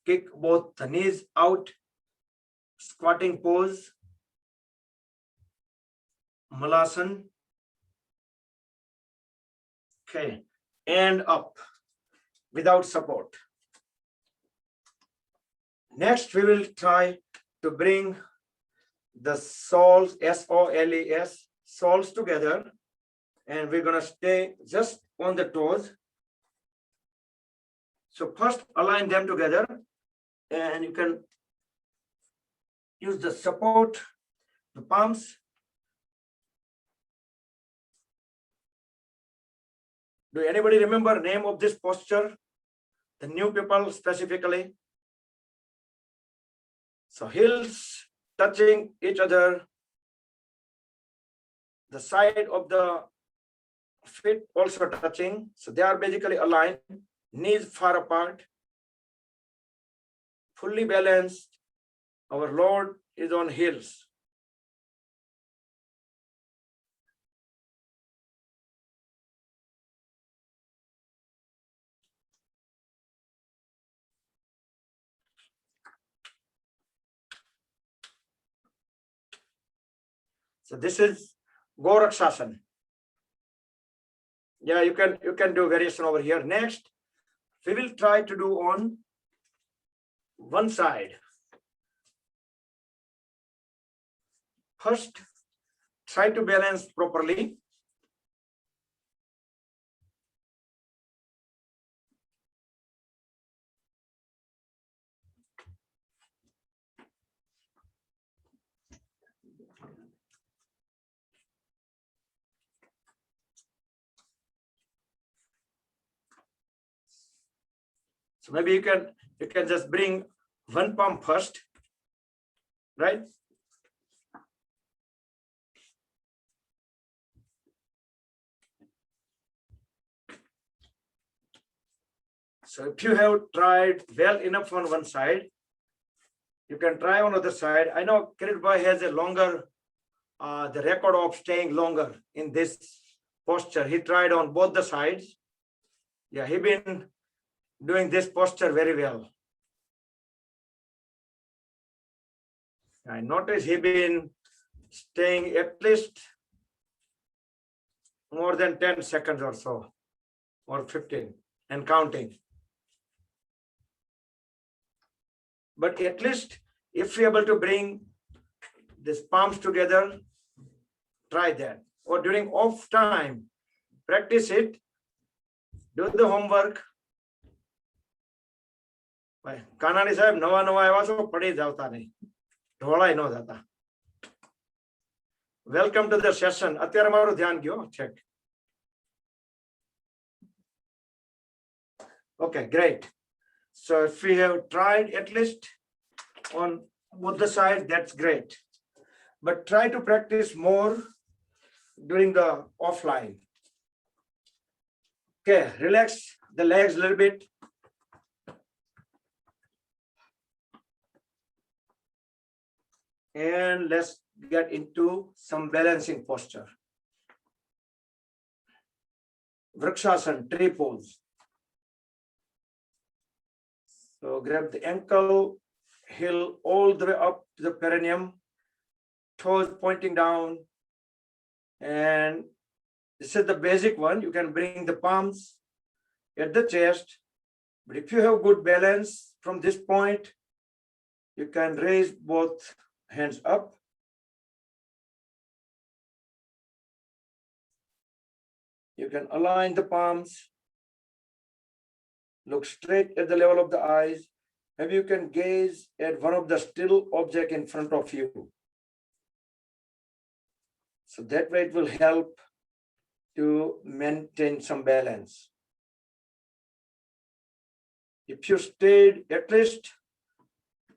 Kick both the knees out, squatting pose, Malasana. Okay, and up without support. Next, we will try to bring the soles, S-O-L-E-S, soles together, and we're gonna stay just on the toes. So first align them together, and you can use the support, the palms. Do anybody remember name of this posture? The new people specifically. So heels touching each other, the side of the feet also touching. So they are basically aligned, knees far apart, fully balanced. Our Lord is on heels. So this is Gorakshasana. Yeah, you can do variation over here. Next, we will try to do on one side. First, try to balance properly. So maybe you can just bring one palm first, right? So if you have tried well enough on one side, you can try on other side. I know Kirit Bhai has a longer, the record of staying longer in this posture. He tried on both the sides. Yeah, he been doing this posture very well. I notice he been staying at least more than 10 seconds or so, or 15 and counting. But at least if you're able to bring these palms together, try that. Or during off time, practice it, do the homework. Kanani સાહેબ નવા નવા આવ્યા છો પડી જાવતા નહીં ઢોળાઈ ન જતા. Welcome to the session. અત્યારે મારું ધ્યાન ગયો check. Okay, great. So if we have tried at least on both the sides, that's great. But try to practice more during the offline. Okay, relax the legs a little bit. And let's get into some balancing posture. Vrikshasana, tree pose. So grab the ankle, heel all the way up to the perineum, toes pointing down. And this is the basic one. You can bring the palms at the chest. But if you have good balance from this point, you can raise both hands up. You can align the palms. Look straight at the level of the eyes. Maybe you can gaze at one of the still object in front of you. So that way it will help to maintain some balance. If you stayed at least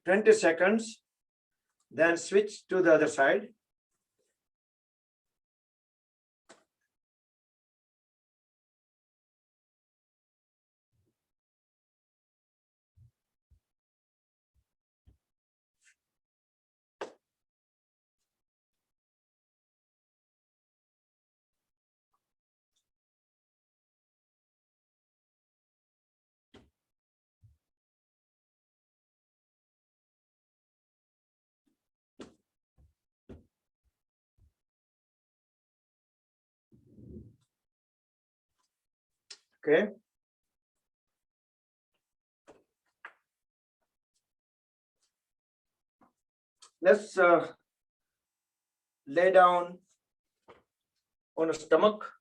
20 seconds, then switch to the other side. Okay. Let's lay down on a stomach.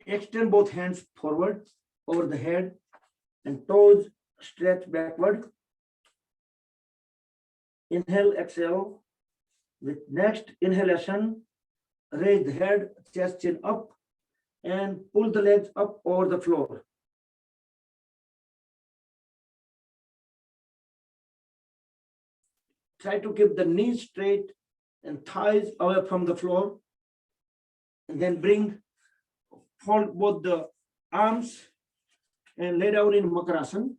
Extend both hands forward over the head and toes stretch backward. Inhale, exhale. With next inhalation, raise the head, chest, chin up, and pull the legs up over the floor. Try to keep the knees straight and thighs away from the floor. And then fold both the arms and lay down in Makarasana.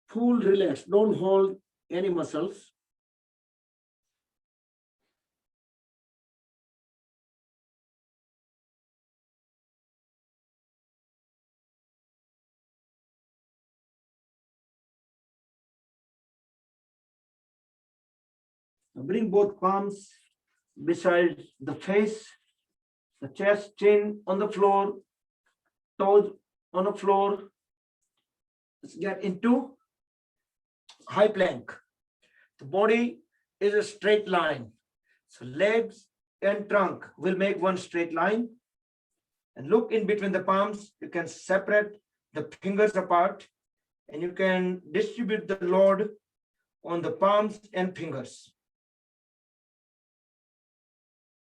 Full relax, don't hold any muscles. Bring both palms beside the face, the chest, chin on the floor, toes on the floor. Let's get into high plank. The body is a straight line. So legs and trunk will make one straight line. And look in between the palms. You can separate the fingers apart and you can distribute the load on the palms and fingers.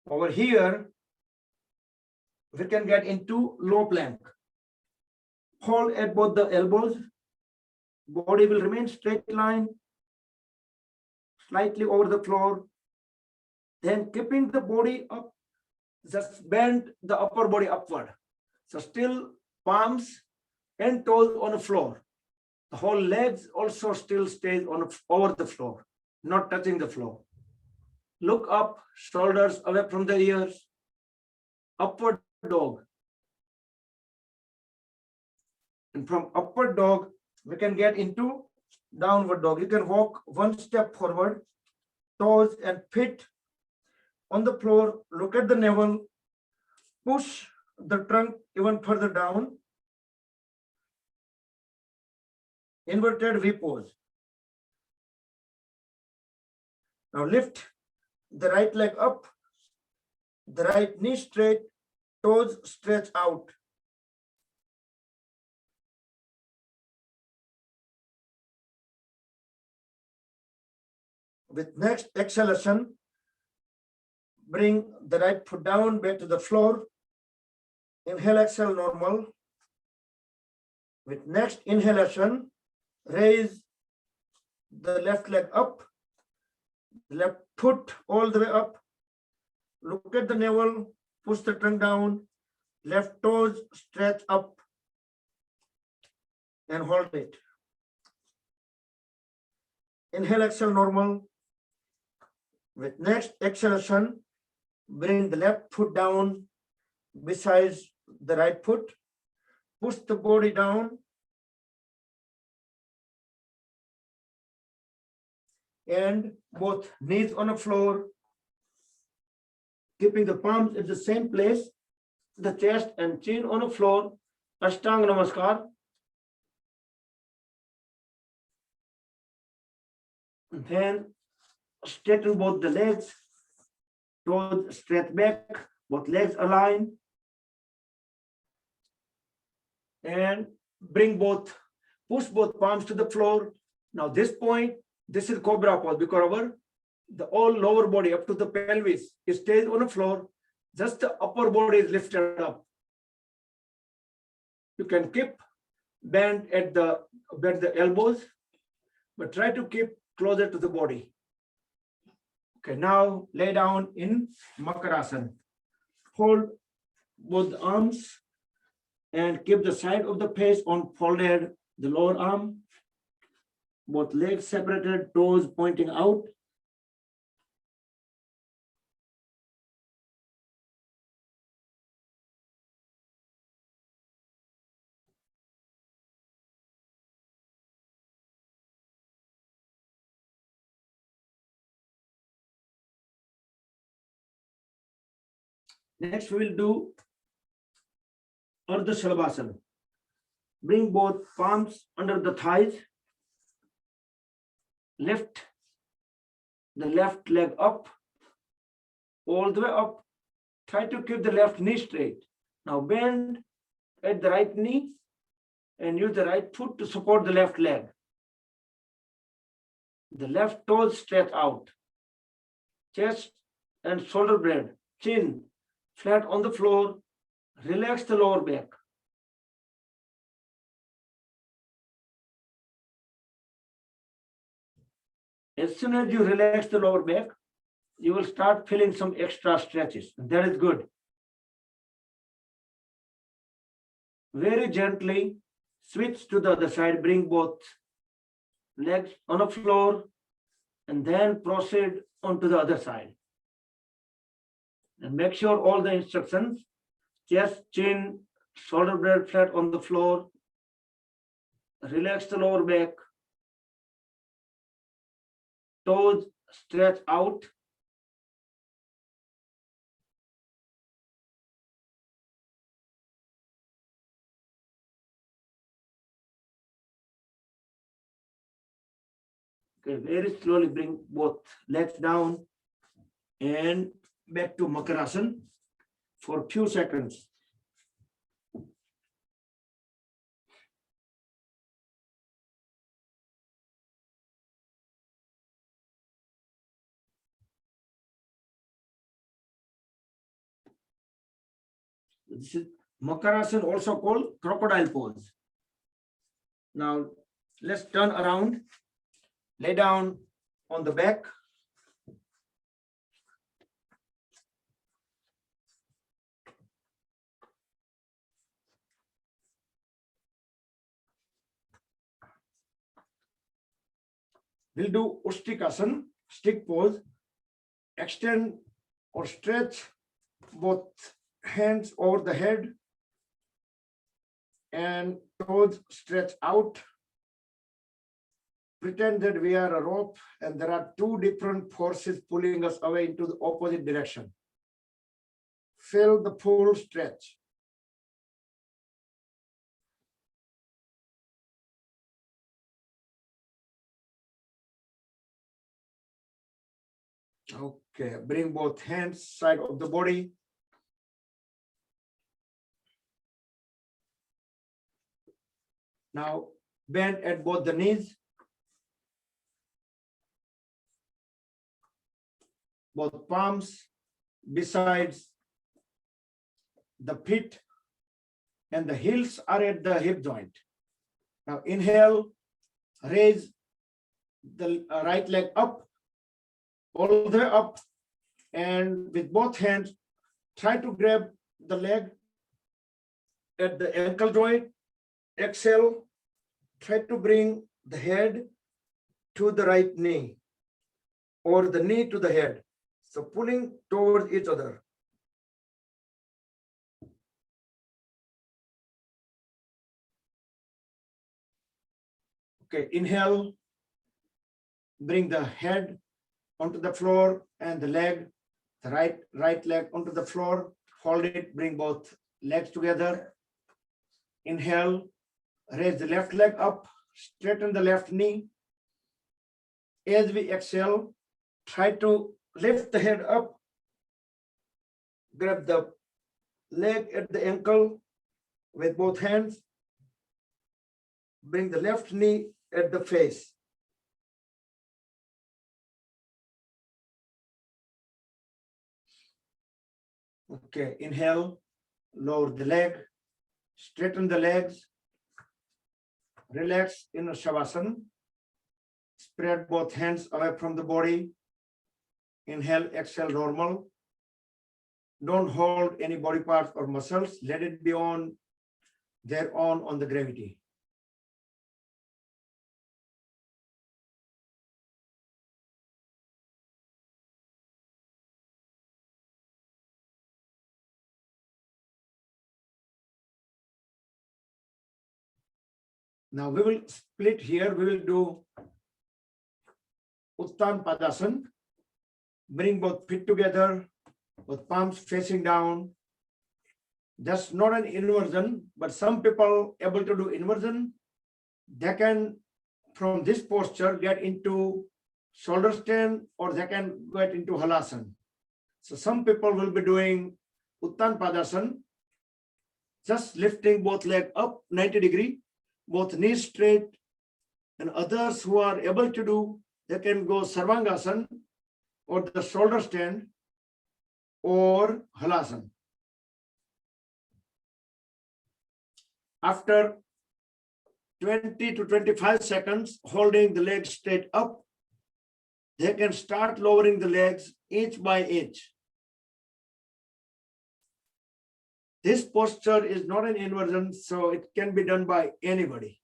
Over here, we can get into low plank. Hold at both the elbows. Body will remain straight line, slightly over the floor. Then keeping the body up, just bend the upper body upward. So still palms and toes on the floor. The whole legs also still stays over the floor, not touching the floor. Look up, shoulders away from the ears. Upward dog. And from upward dog, we can get into downward dog. You can walk one step forward, toes and feet on the floor. Look at the navel. Push the trunk even further down. Inverted V pose. Now lift the right leg up, the right knee straight, toes stretch out. With next exhalation, bring the right foot down, back to the floor. Inhale, exhale, normal. With next inhalation, raise the left leg up, left foot all the way up. Look at the navel, push the tongue down, left toes stretch up and hold it. Inhale, exhale, normal. With next exhalation, bring the left foot down besides the right foot. Push the body down and both knees on the floor, keeping the palms at the same place, the chest and chin on the floor. Ashtanga Namaskar. And then straighten both the legs, toes straight back, both legs align. And push both palms to the floor. Now this point, this is cobra pose because the whole lower body up to the pelvis, it stays on the floor. Just the upper body is lifted up. You can keep bend the elbows, but try to keep closer to the body. Okay, now lay down in Makarasana. Hold both arms and keep the side of the face on folded, the lower arm. Both legs separated, toes pointing out. Next, we will do Ardha Shalabhasana. Bring both palms under the thighs. Lift the left leg up, all the way up. Try to keep the left knee straight. Now bend at the right knee and use the right foot to support the left leg. The left toes straight out. Chest and shoulder blade, chin flat on the floor. Relax the lower back. As soon as you relax the lower back, you will start feeling some extra stretches. That is good. Very gently switch to the other side. Bring both legs on the floor and then proceed onto the other side. And make sure all the instructions, chest, chin, shoulder blade flat on the floor. Relax the lower back. Toes stretch out. Okay, very slowly bring both legs down and back to Makarasana for a few seconds. This is Makarasana, also called crocodile pose. Now let's turn around, lay down on the back. We'll do Ustikasana, stick pose. Extend or stretch both hands over the head and toes stretch out. Pretend that we are a rope and there are two different forces pulling us away into the opposite direction. Feel the full stretch. Okay, bring both hands side of the body. Now bend at both the knees. Both palms besides the feet and the heels are at the hip joint. Now inhale, raise the right leg up, all the way up, and with both hands, try to grab the leg at the ankle joint. Exhale, try to bring the head to the right knee or the knee to the head. So pulling towards each other. Okay, inhale, bring the head onto the floor and the leg, the right leg onto the floor. Hold it, bring both legs together. Inhale, raise the left leg up, straighten the left knee. As we exhale, try to lift the head up, grab the leg at the ankle with both hands, bring the left knee at the face. Okay, inhale, lower the leg, straighten the legs, relax in a shavasana. Spread both hands away from the body. Inhale, exhale, normal. Don't hold any body parts or muscles. Let it be on their own on the gravity. Now we will split here. We will do Uttan Padasana. Bring both feet together, with palms facing down. That's not an inversion, but some people able to do inversion. They can, from this posture, get into shoulder stand, or they can get into halasana. So some people will be doing Uttan Padasana, just lifting both legs up 90 degree, both knees straight, and others who are able to do, they can go Sarvangasana or the shoulder stand or halasana. After 20 to 25 seconds, holding the legs straight up, they can start lowering the legs inch by inch. This posture is not an inversion, so it can be done by anybody.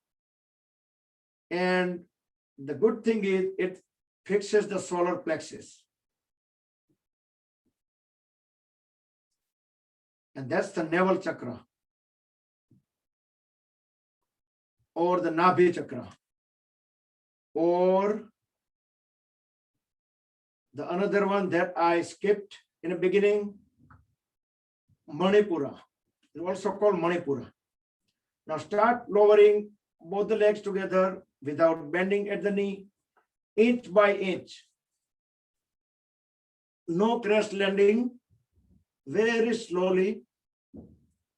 And the good thing is it fixes the solar plexus. And that's the navel chakra or the Nabhi chakra or the another one that I skipped in the beginning, Manipura. It's also called Manipura. Now start lowering both the legs together without bending at the knee, inch by inch. No crash landing, very slowly,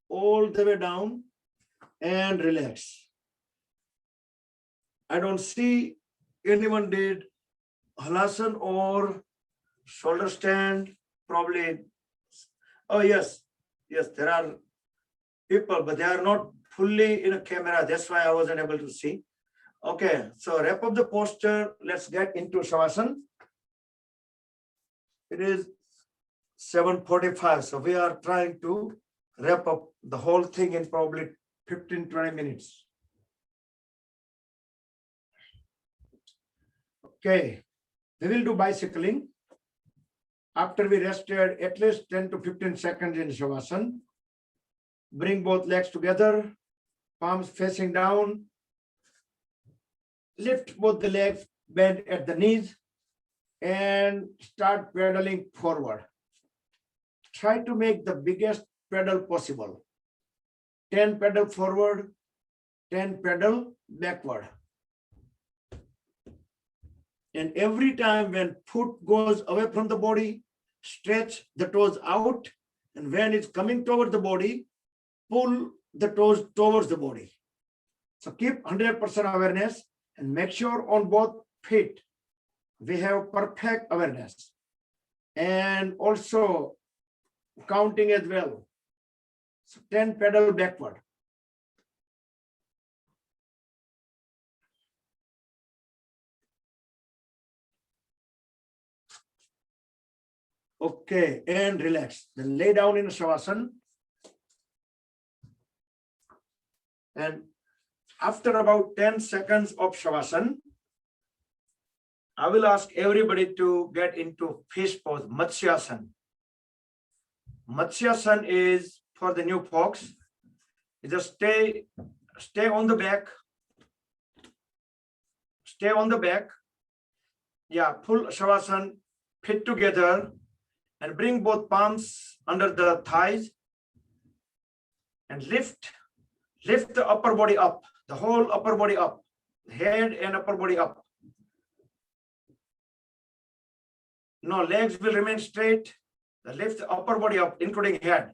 all the way down and relax. I don't see anyone did halasana or shoulder stand, probably. Oh, yes, there are people, but they are not fully in a camera. That's why I wasn't able to see. Okay, so wrap up the posture. Let's get into Shavasana. It is 7:45, so we are trying to wrap up the whole thing in probably 15-20 minutes. Okay, we will do bicycling. After we rested at least 10 to 15 seconds in Shavasana, bring both legs together, palms facing down, lift both the legs, bend at the knees, and start pedaling forward. Try to make the biggest pedal possible. 10 pedal forward, 10 pedal backward. And every time when foot goes away from the body, stretch the toes out. And when it's coming toward the body, pull the toes towards the body. So keep 100% awareness and make sure on both feet, we have perfect awareness. And also counting as well. So 10 pedal backward. Okay, and relax. Then lay down in Shavasana. And after about 10 seconds of Shavasana, I will ask everybody to get into fish pose, Matsyasana. Matsyasana is for the new folks. You just stay on the back. Stay on the back. Yeah, pull Shavasana, fit together, and bring both palms under the thighs and lift the upper body up, the whole upper body up, head and upper body up. No, legs will remain straight. Lift the upper body up, including head.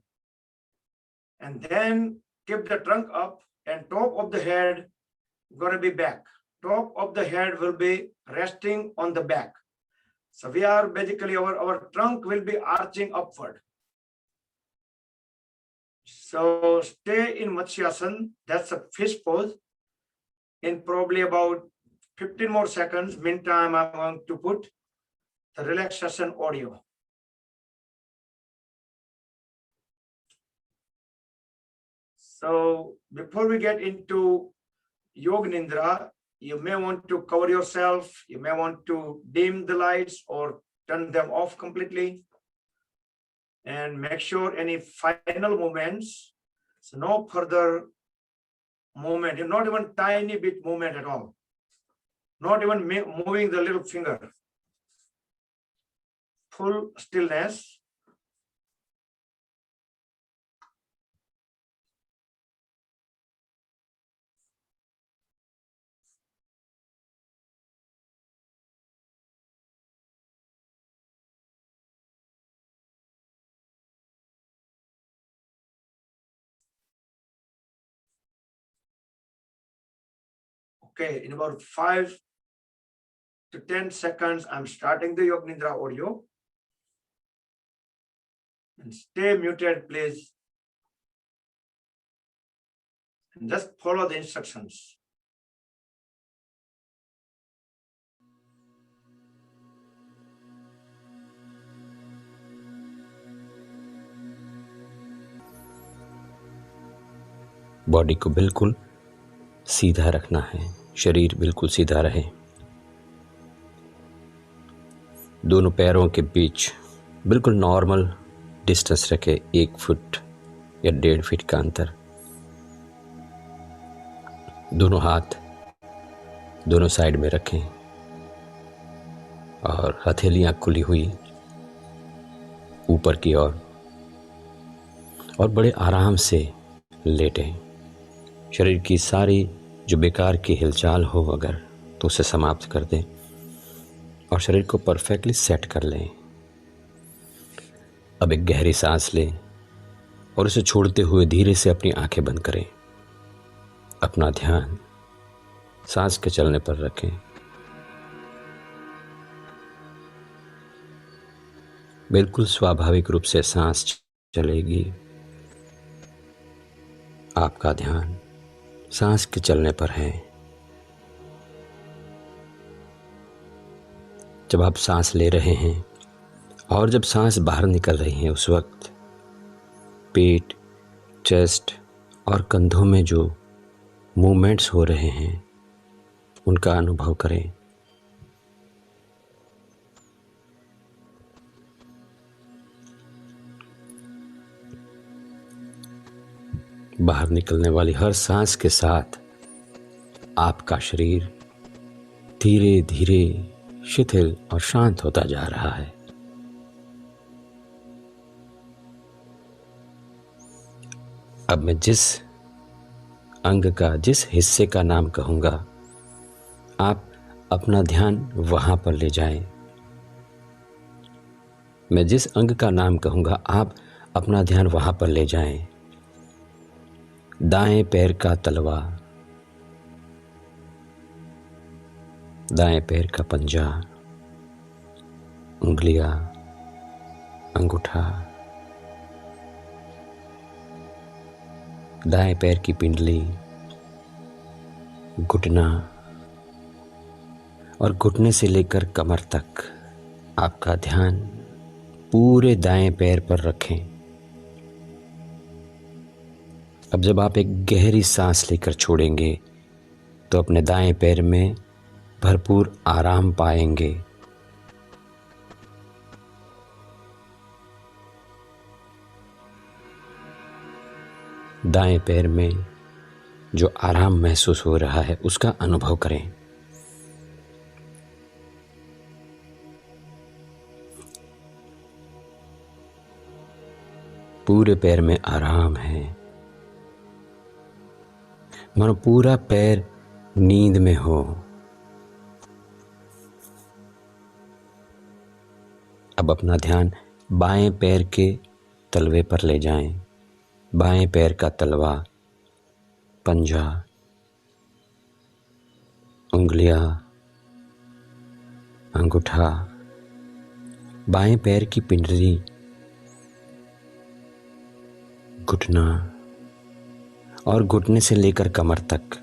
And then keep the trunk up, and top of the head gonna be back. Top of the head will be resting on the back. So we are basically, our trunk will be arching upward. So stay in Matsyasana, that's a fish pose. In probably about 15 more seconds, meantime, I'm going to put the relaxation audio. So before we get into Yoga Nidra, you may want to cover yourself, you may want to dim the lights or turn them off completely. And make sure any final movements, so no further movement, not even tiny bit movement at all. Not even moving the little finger. Full stillness. Okay, in about 5 to 10 seconds, I'm starting the Yoga Nidra audio. And stay muted, please. And just follow the instructions. Body को बिल्कुल सीधा रखना है, शरीर बिल्कुल सीधा रहे। दोनों पैरों के बीच बिल्कुल नॉर्मल डिस्टेंस रखें, 1 फुट या 1.5 फीट का अंतर। दोनों हाथ दोनों साइड में रखें और हथेलियां खुली हुई ऊपर की ओर और बड़े आराम से लेटें। शरीर की सारी जो बेकार की हिलचाल हो अगर तो उसे समाप्त कर दें और शरीर को परफेक्टली सेट कर लें। अब एक गहरी सांस लें और उसे छोड़ते हुए धीरे से अपनी आंखें बंद करें। अपना ध्यान सांस के चलने पर रखें। बिल्कुल स्वाभाविक रूप से सांस चलेगी। आपका ध्यान सांस के चलने पर है। जब आप सांस ले रहे हैं और जब सांस बाहर निकल रही है उस वक्त पेट, चेस्ट और कंधों में जो मूवमेंट्स हो रहे हैं उनका अनुभव करें। बाहर निकलने वाली हर सांस के साथ आपका शरीर धीरे धीरे शिथिल और शांत होता जा रहा है। अब मैं जिस अंग का, जिस हिस्से का नाम कहूँगा, आप अपना ध्यान वहाँ पर ले जाएं। मैं जिस अंग का नाम कहूँगा आप अपना ध्यान वहाँ पर ले जाएं। दाएं पैर का तलवा, दाएं पैर का पंजा, उंगलियां, अंगूठा, दाएं पैर की पिंडली, घुटना और घुटने से लेकर कमर तक आपका ध्यान पूरे दाएं पैर पर रखें। अब जब आप एक गहरी सांस लेकर छोड़ेंगे तो अपने दाएं पैर में भरपूर आराम पाएंगे। दाएं पैर में जो आराम महसूस हो रहा है उसका अनुभव करें। पूरे पैर में आराम है, मानो पूरा पैर नींद में हो। अब अपना ध्यान बाएं पैर के तलवे पर ले जाएं। बाएं पैर का तलवा, पंजा, उंगलियां, अंगूठा, बाएं पैर की पिंडली, घुटना और घुटने से लेकर कमर तक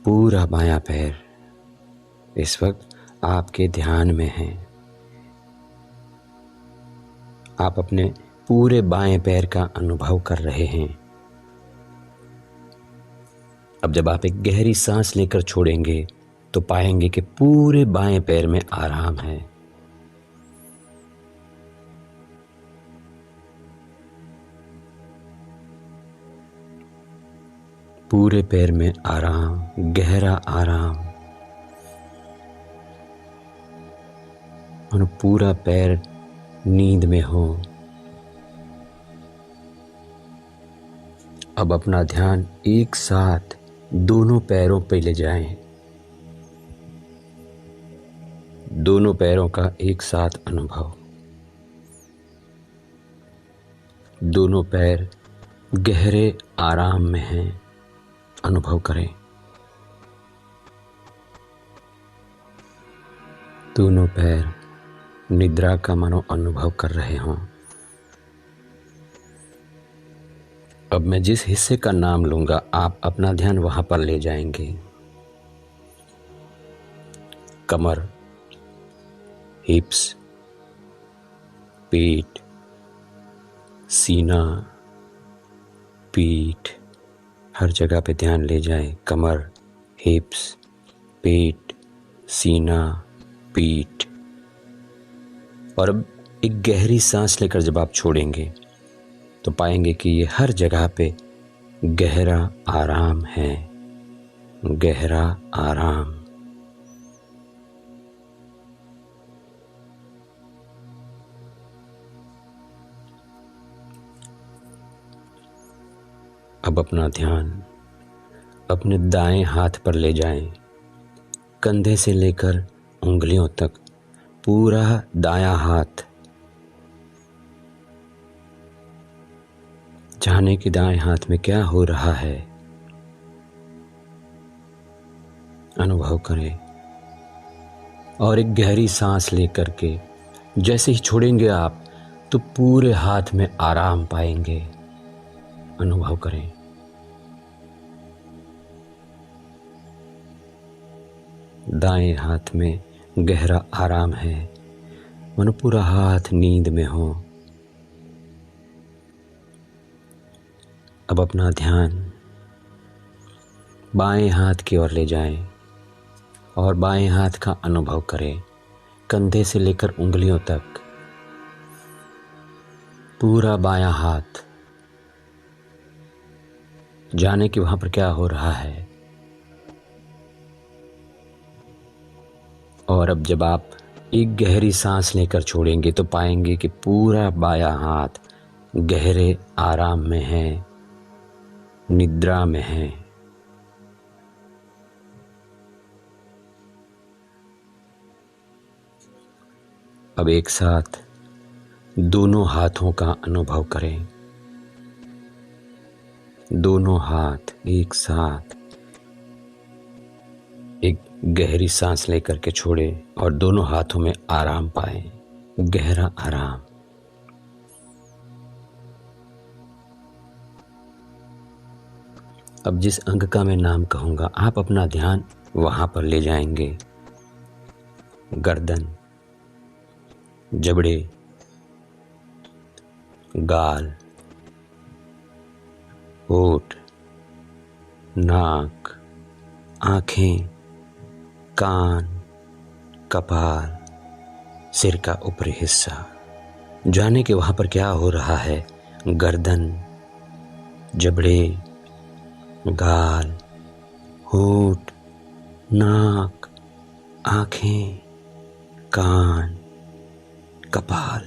पूरा बायां पैर इस वक्त आपके ध्यान में है। आप अपने पूरे बाएं पैर का अनुभव कर रहे हैं। अब जब आप एक गहरी सांस लेकर छोड़ेंगे तो पाएंगे कि पूरे बाएं पैर में आराम है। पूरे पैर में आराम, गहरा आराम, और पूरा पैर नींद में हो। अब अपना ध्यान एक साथ दोनों पैरों पर ले जाएं। दोनों पैरों का एक साथ अनुभव। दोनों पैर गहरे आराम में हैं, अनुभव करें। दोनों पैर निद्रा का मानो अनुभव कर रहे हों। अब मैं जिस हिस्से का नाम लूंगा आप अपना ध्यान वहां पर ले जाएंगे। कमर, हिप्स, पेट, सीना, पीठ, हर जगह पे ध्यान ले जाएं। कमर, हिप्स, पेट, सीना, पीठ। और अब एक गहरी सांस लेकर जब आप छोड़ेंगे तो पाएंगे कि ये हर जगह पे गहरा आराम है, गहरा आराम। अब अपना ध्यान अपने दाएं हाथ पर ले जाएं। कंधे से लेकर उंगलियों तक पूरा दायां हाथ। जाने कि दाएं हाथ में क्या हो रहा है, अनुभव करें। और एक गहरी सांस लेकर के जैसे ही छोड़ेंगे आप तो पूरे हाथ में आराम पाएंगे, अनुभव करें। दाएं हाथ में गहरा आराम है, मानो पूरा हाथ नींद में हो। अब अपना ध्यान बाएं हाथ की ओर ले जाएं और बाएं हाथ का अनुभव करें। कंधे से लेकर उंगलियों तक पूरा बायां हाथ। जाने कि वहां पर क्या हो रहा है। और अब जब आप एक गहरी सांस लेकर छोड़ेंगे तो पाएंगे कि पूरा बायां हाथ गहरे आराम में है, निद्रा में है। अब एक साथ दोनों हाथों का अनुभव करें। दोनों हाथ एक साथ एक गहरी सांस लेकर के छोड़े और दोनों हाथों में आराम पाएं, गहरा आराम। अब जिस अंग का मैं नाम कहूंगा आप अपना ध्यान वहां पर ले जाएंगे। गर्दन, जबड़े, गाल, होठ, नाक, आंखें, कान, कपाल, सिर का ऊपरी हिस्सा। जाने के वहां पर क्या हो रहा है। गर्दन, जबड़े, गाल, होठ, नाक, आंखें, कान, कपाल,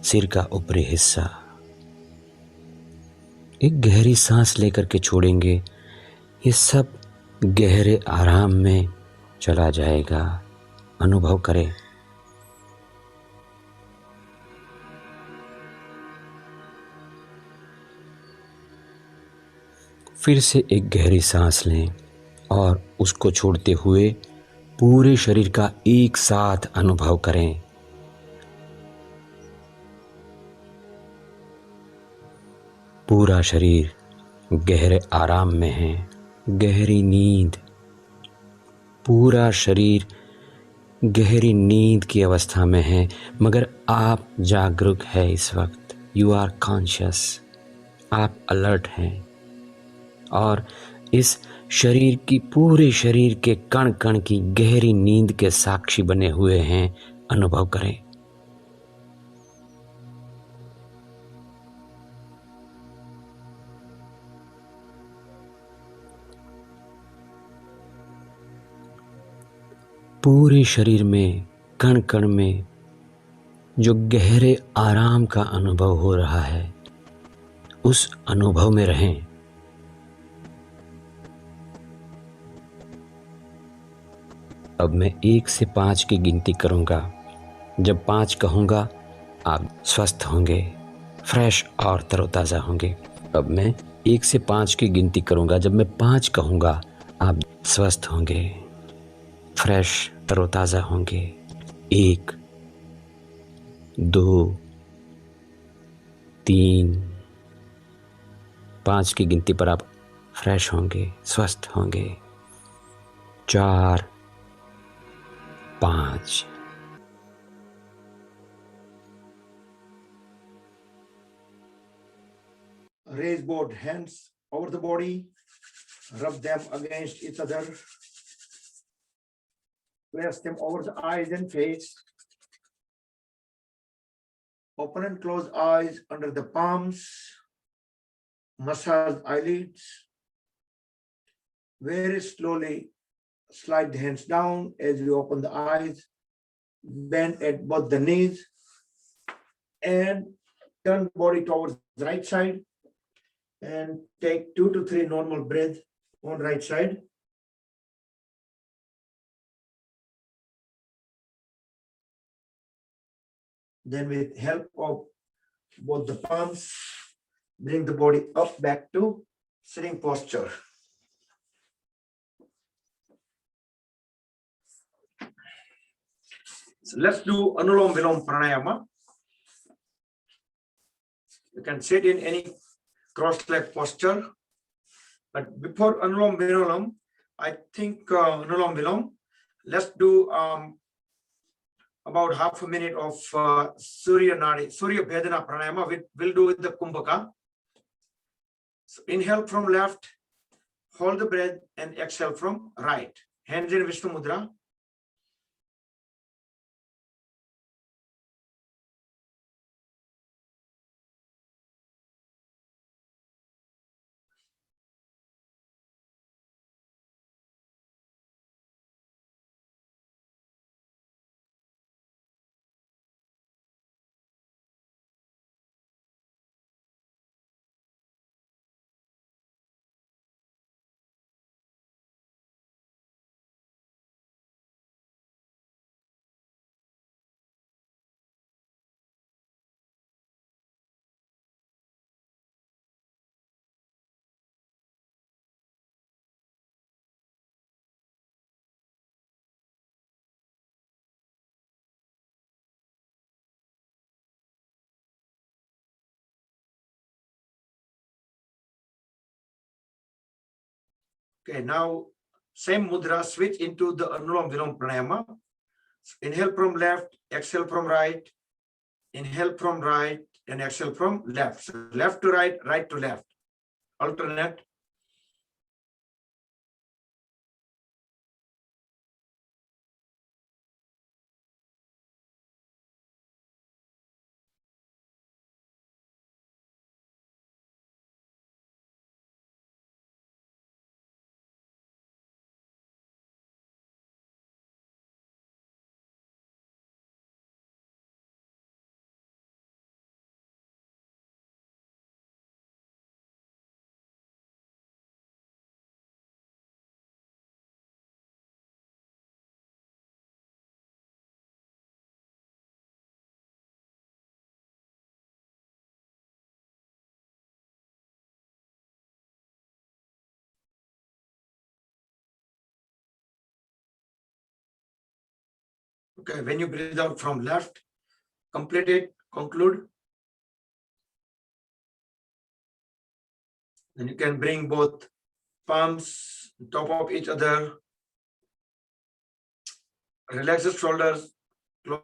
सिर का ऊपरी हिस्सा। एक गहरी सांस लेकर के छोड़ेंगे, ये सब गहरे आराम में चला जाएगा। अनुभव करें। फिर से एक गहरी सांस लें और उसको छोड़ते हुए पूरे शरीर का एक साथ अनुभव करें। पूरा शरीर गहरे आराम में है, गहरी नींद। पूरा शरीर गहरी नींद की अवस्था में है, मगर आप जागरूक है। इस वक्त यू आर कॉन्शियस, आप अलर्ट हैं और इस शरीर की, पूरे शरीर के कण कण की गहरी नींद के साक्षी बने हुए हैं। अनुभव करें। पूरे शरीर में, कण कण में जो गहरे आराम का अनुभव हो रहा है, उस अनुभव में रहें। अब मैं 1 से 5 की गिनती करूंगा। जब 5 कहूंगा आप स्वस्थ होंगे, फ्रेश और तरोताज़ा होंगे। अब मैं 1 से 5 की गिनती करूंगा। जब मैं 5 कहूंगा आप स्वस्थ होंगे, फ्रेश तरोताज़ा होंगे। 1, 2, 3, 5 की गिनती पर आप फ्रेश होंगे, स्वस्थ होंगे। 4, 5। Raise both hands over the body, rub them against each other, place them over the eyes and face. Open and close eyes under the palms, massage eyelids. Very slowly slide the hands down as you open the eyes, bend at both the knees, and turn the body towards the right side, and take 2 to 3 normal breaths on right side. Then with help of both the palms, bring the body up back to sitting posture. So let's do Anulom Vilom Pranayama. You can sit in any cross-leg posture. But before Anulom Vilom, I think Anulom Vilom, let's do about half a minute of Surya Nadi, Surya Vedana Pranayama. We'll do with the Kumbhaka. So inhale from left, hold the breath, and exhale from right. Hands in Vishnu Mudra. Okay, now same mudra, switch into the Anulom Vilom Pranayama. Inhale from left, exhale from right. Inhale from right and exhale from left. So left to right, right to left. Alternate. Okay, when you breathe out from left, complete it, conclude. Then you can bring both palms on top of each other. Relax the shoulders, close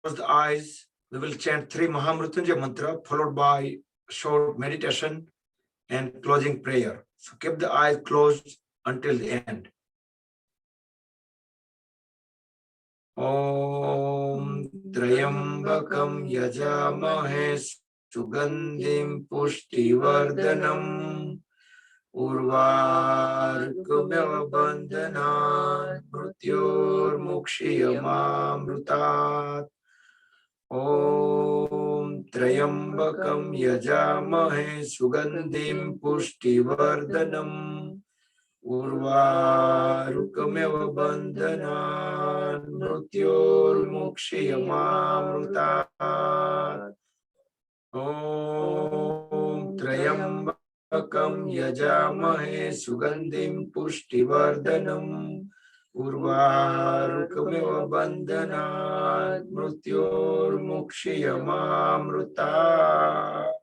the eyes. We will chant 3 Mahamrutyunjay mantra followed by short meditation and closing prayer. So keep the eyes closed until the end. Om Trayambakam Yajamahe Sugandhim Pushtivardhanam Urvarukmeva Bandhanat Mrityor Mukshiyamamrutat. Om Trayambakam Yajamahe Sugandhim Pushtivardhanam Urvarukmeva Bandhanat Mrityor Mukshiyamamrutat. Om Trayambakam Yajamahe Sugandhim Pushtivardhanam Urvarukmeva Bandhanat Mrityor Mukshiyamamrutat.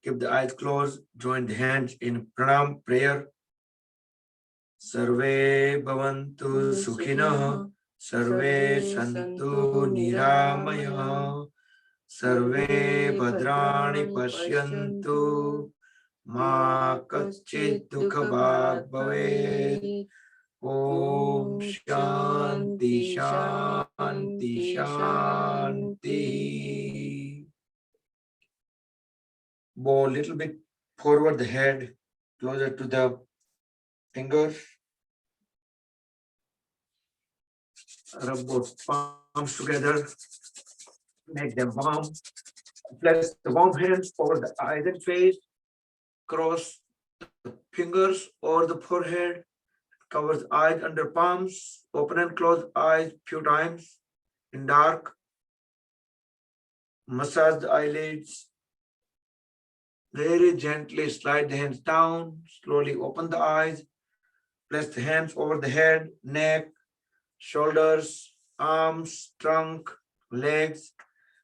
Keep the eyes closed, join the hands in pranam prayer. Sarve bhavantu sukhinah, sarve santu niramayah, sarve bhadrani pashyantu, ma kachchit dukha bhag bhavet. Om Shanti Shanti Shanti. Bow a little bit forward the head, closer to the fingers. Rub both palms together, make them warm. Place the warm hands over the eyes and face. Cross the fingers over the forehead. Cover the eyes under palms. Open and close eyes few times in dark. Massage the eyelids. Very gently slide the hands down. Slowly open the eyes. Place the hands over the head, neck, shoulders, arms, trunk, legs.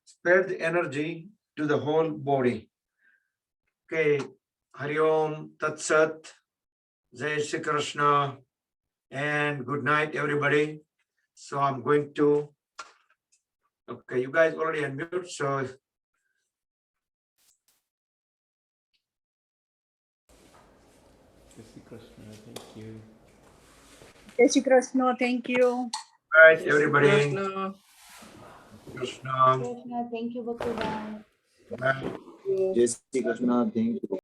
Spread the energy to the whole body. Okay, Hari Om, Tat Sat, Jai Shri Krishna, and good night, everybody. So I'm going to, okay, you guys already unmute, so. Jai Shri Krishna. Thank you. Right, everybody. Krishna. Krishna. Krishna, thank you, Bhakti. Bye. Jai Shri Krishna. Thank you.